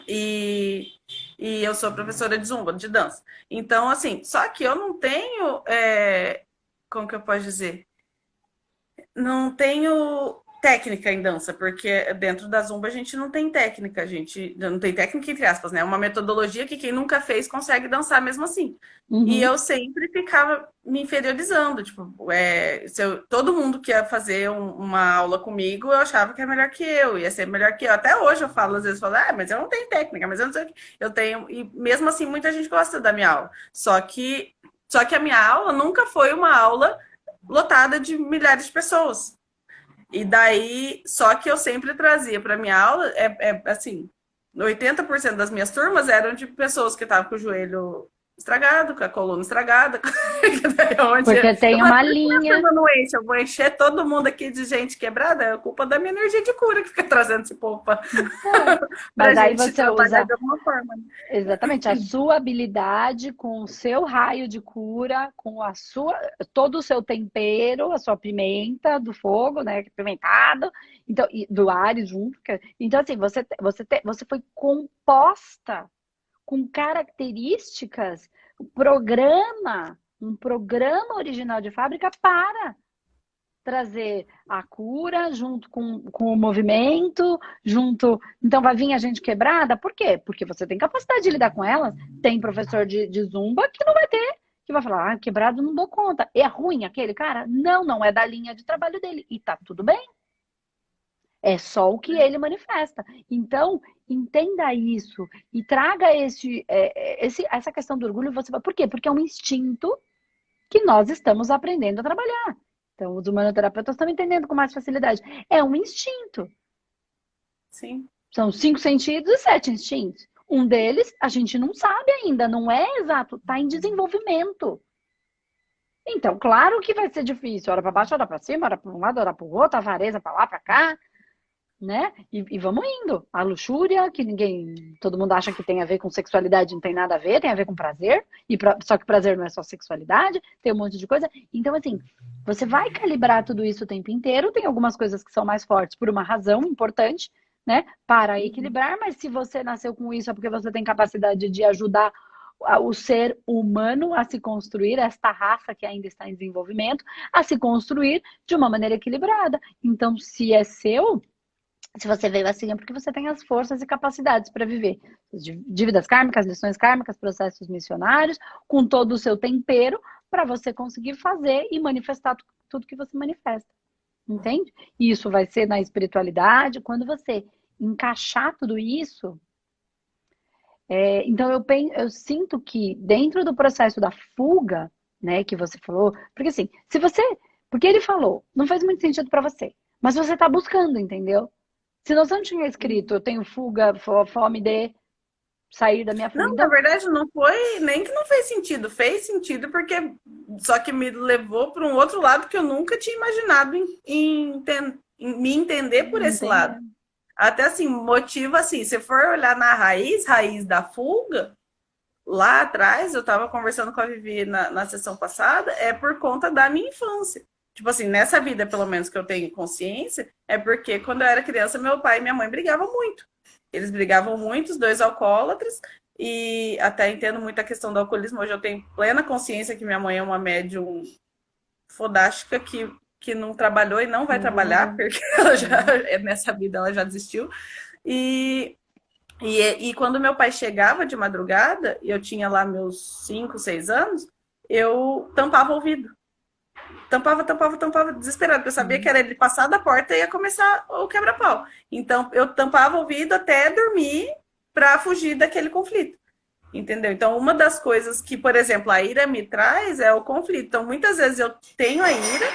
Speaker 2: E eu sou professora de zumba, de dança. Então, assim, só que eu não tenho. Como que eu posso dizer? Não tenho técnica em dança, porque dentro da zumba a gente não tem técnica, a gente não tem técnica entre aspas, né? É uma metodologia que quem nunca fez consegue dançar mesmo assim. E eu sempre ficava me inferiorizando, tipo, todo mundo que ia fazer uma aula comigo, eu achava que era melhor que eu, ia ser melhor que eu. Até hoje eu falo, às vezes, mas eu não tenho técnica, mas eu não sei o que. Eu tenho, e mesmo assim muita gente gosta da minha aula. Só que a minha aula nunca foi uma aula lotada de milhares de pessoas. E daí, só que eu sempre trazia para minha aula, assim, 80% das minhas turmas eram de pessoas que estavam com o joelho estragado, com a coluna estragada.
Speaker 1: Porque tem uma linha.
Speaker 2: Eu vou encher todo mundo aqui de gente quebrada, é culpa da minha energia de cura que fica trazendo esse povo pra
Speaker 1: mas aí você usa
Speaker 2: de alguma forma.
Speaker 1: Exatamente, a sua habilidade com o seu raio de cura, com todo o seu tempero, a sua pimenta do fogo, né, pimentado, então, e do ar junto. Então, assim, você foi composta com características, um programa original de fábrica para trazer a cura junto com o movimento, Então vai vir a gente quebrada, por quê? Porque você tem capacidade de lidar com elas. Tem professor de zumba que não vai ter, que vai falar, quebrado não dou conta. É ruim aquele cara? Não é da linha de trabalho dele. E tá tudo bem. É só o que ele manifesta. Então, entenda isso e traga essa questão do orgulho. Por quê? Porque é um instinto que nós estamos aprendendo a trabalhar. Então, os humanoterapeutas estão entendendo com mais facilidade. É um instinto.
Speaker 2: Sim.
Speaker 1: São 5 sentidos e 7 instintos. Um deles, a gente não sabe ainda, não é exato, está em desenvolvimento. Então, claro que vai ser difícil. Hora para baixo, hora para cima, hora para um lado, hora para o outro, a avareza para lá, para cá, né? E vamos indo. A luxúria, que todo mundo acha que tem a ver com sexualidade, não tem nada a ver, tem a ver com prazer. Só que prazer não é só sexualidade, tem um monte de coisa. Então, assim, você vai calibrar tudo isso o tempo inteiro. Tem algumas coisas que são mais fortes por uma razão importante, né? Para equilibrar, mas se você nasceu com isso é porque você tem capacidade de ajudar o ser humano a se construir, esta raça que ainda está em desenvolvimento, a se construir de uma maneira equilibrada. Então, se é seu, se você veio assim, é porque você tem as forças e capacidades para viver. Dívidas kármicas, lições kármicas, processos missionários, com todo o seu tempero, para você conseguir fazer e manifestar tudo que você manifesta. Entende? E isso vai ser na espiritualidade. Quando você encaixar tudo isso, então eu sinto que dentro do processo da fuga, né, que você falou, porque assim, porque ele falou, não faz muito sentido para você, mas você está buscando, entendeu? Se você não tinha escrito, eu tenho fuga, fome de, sair da minha
Speaker 2: Não, na
Speaker 1: vida.
Speaker 2: verdade, não foi nem que não fez sentido porque só que me levou para um outro lado que eu nunca tinha imaginado em me entender por esse lado.
Speaker 1: Entender.
Speaker 2: Até assim, motivo assim, se for olhar na raiz da fuga, lá atrás, eu estava conversando com a Vivi na sessão passada, é por conta da minha infância. Tipo assim, nessa vida, pelo menos que eu tenho consciência, é porque quando eu era criança, meu pai e minha mãe brigavam muito. Eles brigavam muito, os dois alcoólatras, e até entendo muito a questão do alcoolismo. Hoje eu tenho plena consciência que minha mãe é uma médium fodástica que não trabalhou e não vai trabalhar, porque ela já, nessa vida ela já desistiu. E e quando meu pai chegava de madrugada, e eu tinha lá meus 5, 6 anos, eu tampava o ouvido. Tampava, desesperado, porque eu sabia que era ele passar da porta e ia começar o quebra-pau. Então, eu tampava o ouvido até dormir para fugir daquele conflito. Entendeu? Então, uma das coisas que, por exemplo, a ira me traz é o conflito. Então, muitas vezes eu tenho a ira,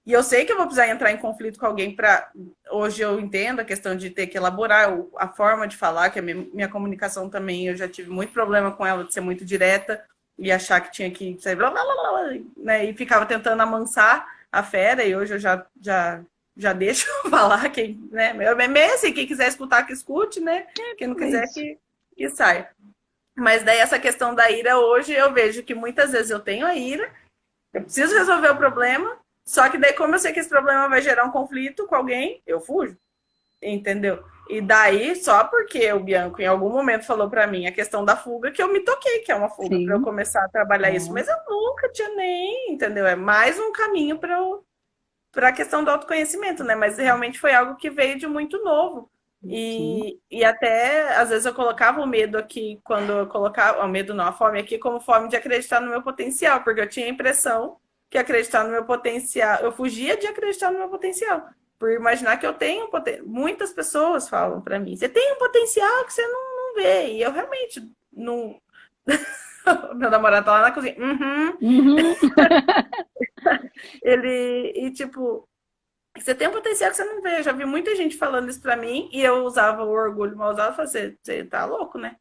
Speaker 2: e eu sei que eu vou precisar entrar em conflito com alguém para. Hoje eu entendo a questão de ter que elaborar a forma de falar, que a minha comunicação também, eu já tive muito problema com ela de ser muito direta e achar que tinha que sair, blá, blá, blá, blá, né? E ficava tentando amansar a fera, e hoje eu já deixo falar, quem, né? Mesmo assim, quem quiser escutar, que escute, né? Quem não quiser, que saia. Mas daí essa questão da ira, hoje eu vejo que muitas vezes eu tenho a ira, eu preciso resolver o problema, só que daí, como eu sei que esse problema vai gerar um conflito com alguém, eu fujo, entendeu? E daí, só porque o Bianco em algum momento falou para mim a questão da fuga, que eu me toquei, que é uma fuga, para eu
Speaker 1: Sim.
Speaker 2: começar a trabalhar isso. Mas eu nunca tinha nem, entendeu? É mais um caminho para a questão do autoconhecimento, né? Mas realmente foi algo que veio de muito novo.
Speaker 1: Sim.
Speaker 2: E até, às vezes, eu colocava o medo aqui, quando eu colocava, o medo não, a fome aqui, como forma de acreditar no meu potencial, porque eu tinha a impressão que acreditar no meu potencial, eu fugia de acreditar no meu potencial, por imaginar que eu tenho um potencial. Muitas pessoas falam para mim, você tem um potencial que você não vê, e eu realmente não. Meu namorado tá lá na cozinha. Uhum.
Speaker 1: Uhum.
Speaker 2: E tipo, você tem um potencial que você não vê. Eu já vi muita gente falando isso pra mim e eu usava o orgulho mal usado e falei, você tá louco, né?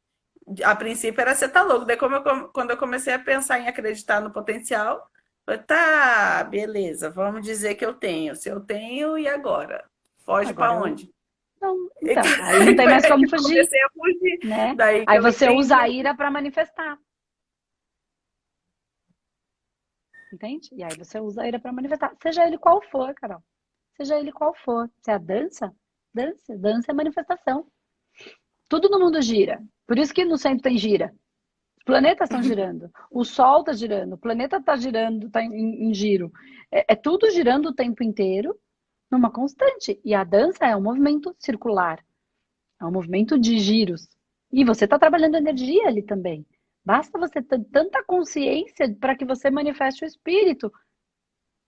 Speaker 2: A princípio era você tá louco. Daí, quando eu comecei a pensar em acreditar no potencial, eu falei, tá, beleza, vamos dizer que eu tenho. Se eu tenho, e agora? Foge pra
Speaker 1: Agora eu
Speaker 2: onde?
Speaker 1: não. Então, aí não tem mais como fugir,
Speaker 2: Comecei a fugir.
Speaker 1: né?
Speaker 2: Daí que
Speaker 1: Aí
Speaker 2: eu
Speaker 1: você usa a
Speaker 2: entendi.
Speaker 1: ira para manifestar, entende? E aí você usa a ira para manifestar, seja ele qual for, Carol. Seja ele qual for. Se é a dança, dança, dança é manifestação. Tudo no mundo gira. Por isso que no centro tem gira. Os planetas estão girando, o Sol está girando, o planeta está girando, está em giro. É tudo girando o tempo inteiro, numa constante. E a dança é um movimento circular, é um movimento de giros. E você está trabalhando energia ali também. Basta você ter tanta consciência para que você manifeste o espírito.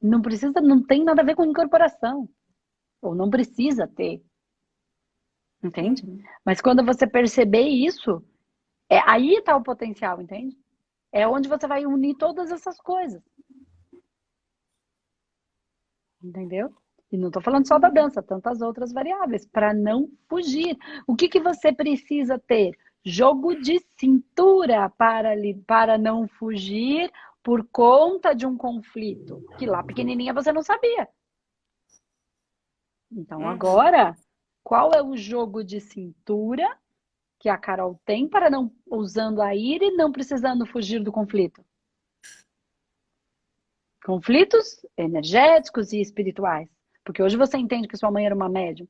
Speaker 1: Não precisa, não tem nada a ver com incorporação. Ou não precisa ter, entende?
Speaker 2: Uhum.
Speaker 1: Mas quando você perceber isso, aí está o potencial, entende? É onde você vai unir todas essas coisas, entendeu? E não estou falando só da dança, tantas outras variáveis, para não fugir. O que você precisa ter? Jogo de cintura para não fugir por conta de um conflito, que lá pequenininha você não sabia. Então
Speaker 2: Uhum.
Speaker 1: agora, qual é o jogo de cintura que a Carol tem para não usando a ira e não precisando fugir do conflito? Conflitos energéticos e espirituais. Porque hoje você entende que sua mãe era uma médium.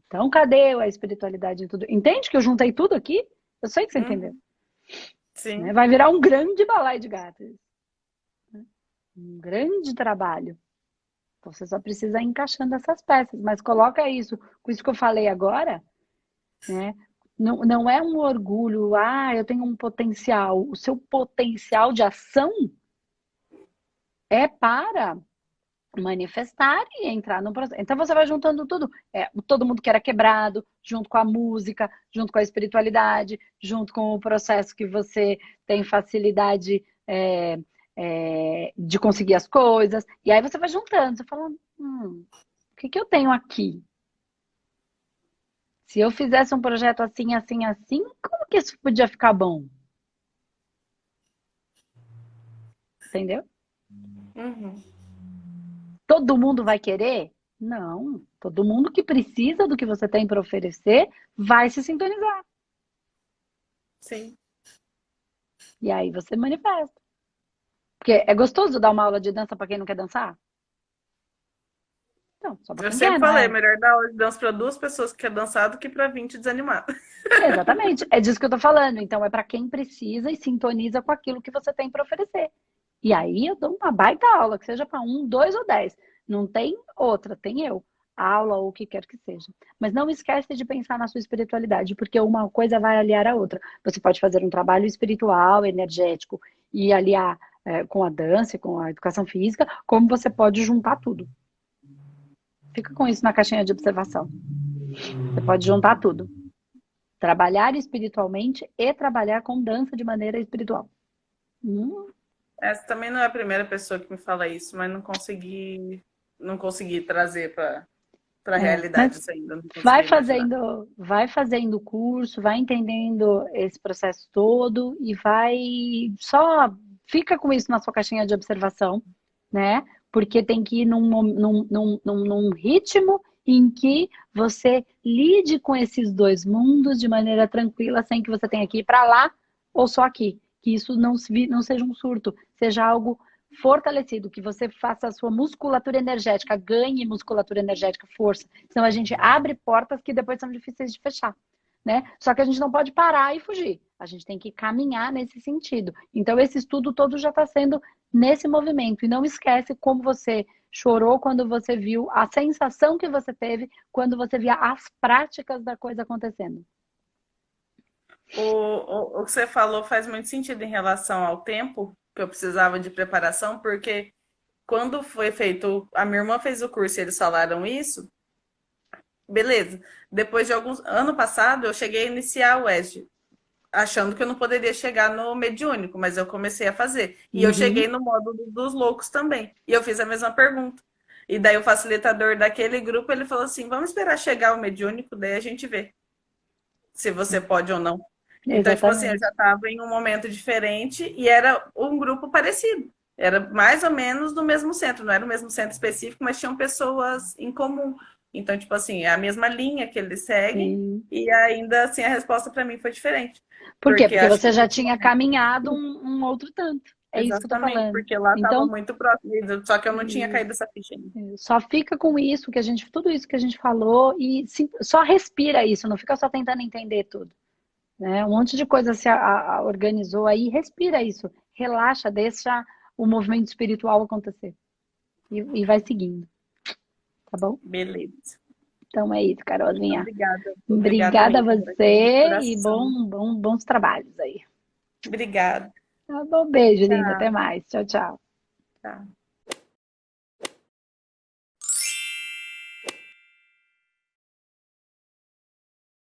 Speaker 1: Então, cadê a espiritualidade em tudo? Entende que eu juntei tudo aqui? Eu sei que você entendeu.
Speaker 2: Uhum.
Speaker 1: Né?
Speaker 2: Sim.
Speaker 1: Vai virar um grande balai de gatos. Né? Um grande trabalho. Você só precisa ir encaixando essas peças. Mas coloca isso, com isso que eu falei agora, né? Não, não é um orgulho, eu tenho um potencial. O seu potencial de ação é para manifestar e entrar no processo. Então você vai juntando tudo. Todo mundo que era quebrado, junto com a música, junto com a espiritualidade, junto com o processo que você tem facilidade de conseguir as coisas. E aí você vai juntando, você fala, o que eu tenho aqui? Se eu fizesse um projeto assim, assim, assim, como que isso podia ficar bom? Entendeu?
Speaker 2: Uhum.
Speaker 1: Todo mundo vai querer? Não. Todo mundo que precisa do que você tem para oferecer vai se sintonizar.
Speaker 2: Sim.
Speaker 1: E aí você manifesta. Porque é gostoso dar uma aula de dança para quem não quer dançar? Não, só para
Speaker 2: Eu
Speaker 1: quem
Speaker 2: sempre
Speaker 1: quer, não
Speaker 2: falei,
Speaker 1: é?
Speaker 2: melhor dar aula de dança para duas pessoas que querem dançar do que para 20 desanimadas.
Speaker 1: Exatamente. É disso que eu tô falando. Então é para quem precisa e sintoniza com aquilo que você tem para oferecer. E aí eu dou uma baita aula, que seja para um, dois ou 10. Não tem outra, tem eu. Aula ou o que quer que seja. Mas não esquece de pensar na sua espiritualidade, porque uma coisa vai aliar a outra. Você pode fazer um trabalho espiritual, energético, e aliar com a dança, com a educação física, como você pode juntar tudo. Fica com isso na caixinha de observação. Você pode juntar tudo. Trabalhar espiritualmente e trabalhar com dança de maneira espiritual. Hum,
Speaker 2: Essa também não é a primeira pessoa que me fala isso, mas não consegui trazer para a realidade
Speaker 1: mas
Speaker 2: isso ainda, não consegui imaginar.
Speaker 1: vai fazendo o curso, vai entendendo esse processo todo e vai só fica com isso na sua caixinha de observação, né? Porque tem que ir num ritmo em que você lide com esses dois mundos de maneira tranquila, sem que você tenha que ir para lá ou só aqui. Que isso não seja um surto, seja algo fortalecido, que você faça a sua musculatura energética, ganhe musculatura energética, força. Senão a gente abre portas que depois são difíceis de fechar, né? Só que a gente não pode parar e fugir. A gente tem que caminhar nesse sentido. Então esse estudo todo já está sendo nesse movimento. E não esquece como você chorou quando você viu a sensação que você teve quando você via as práticas da coisa acontecendo.
Speaker 2: O que você falou faz muito sentido em relação ao tempo que eu precisava de preparação, porque quando foi feito, a minha irmã fez o curso e eles falaram isso, beleza. Depois de alguns, ano passado, eu cheguei a iniciar o ESG, achando que eu não poderia chegar no mediúnico, mas eu comecei a fazer. E eu cheguei
Speaker 1: Uhum.
Speaker 2: no módulo dos loucos também. E eu fiz a mesma pergunta. E daí o facilitador daquele grupo, ele falou assim, vamos esperar chegar o mediúnico, daí a gente vê se você pode ou não. Então, tipo assim, eu
Speaker 1: Exatamente.
Speaker 2: já estava em um momento diferente e era um grupo parecido. Era mais ou menos do mesmo centro, não era o mesmo centro específico, mas tinham pessoas em comum. Então, tipo assim, é a mesma linha que eles seguem
Speaker 1: Sim.
Speaker 2: e ainda assim a resposta para mim foi diferente.
Speaker 1: Por quê?
Speaker 2: Porque
Speaker 1: Porque
Speaker 2: acho
Speaker 1: você
Speaker 2: que
Speaker 1: já tinha caminhado um outro tanto. É isso que eu tô
Speaker 2: exatamente,
Speaker 1: falando.
Speaker 2: porque lá estava
Speaker 1: Então,
Speaker 2: muito próximo, só que eu não tinha caído essa ficha ainda.
Speaker 1: só fica com isso que a gente, tudo isso que a gente falou e só respira isso, não fica só tentando entender tudo, né? Um monte de coisa se organizou aí, respira isso, relaxa, deixa o movimento espiritual acontecer e vai seguindo, tá bom?
Speaker 2: Beleza.
Speaker 1: Então é isso,
Speaker 2: Muito
Speaker 1: Carolzinha.
Speaker 2: obrigada. Obrigada
Speaker 1: Obrigada a
Speaker 2: mesmo, gratidão de
Speaker 1: você e
Speaker 2: coração.
Speaker 1: bons trabalhos aí.
Speaker 2: Obrigada.
Speaker 1: Tá bom, beijo, linda. Até
Speaker 2: Tchau.
Speaker 1: mais. Tchau, tchau.
Speaker 2: Tchau.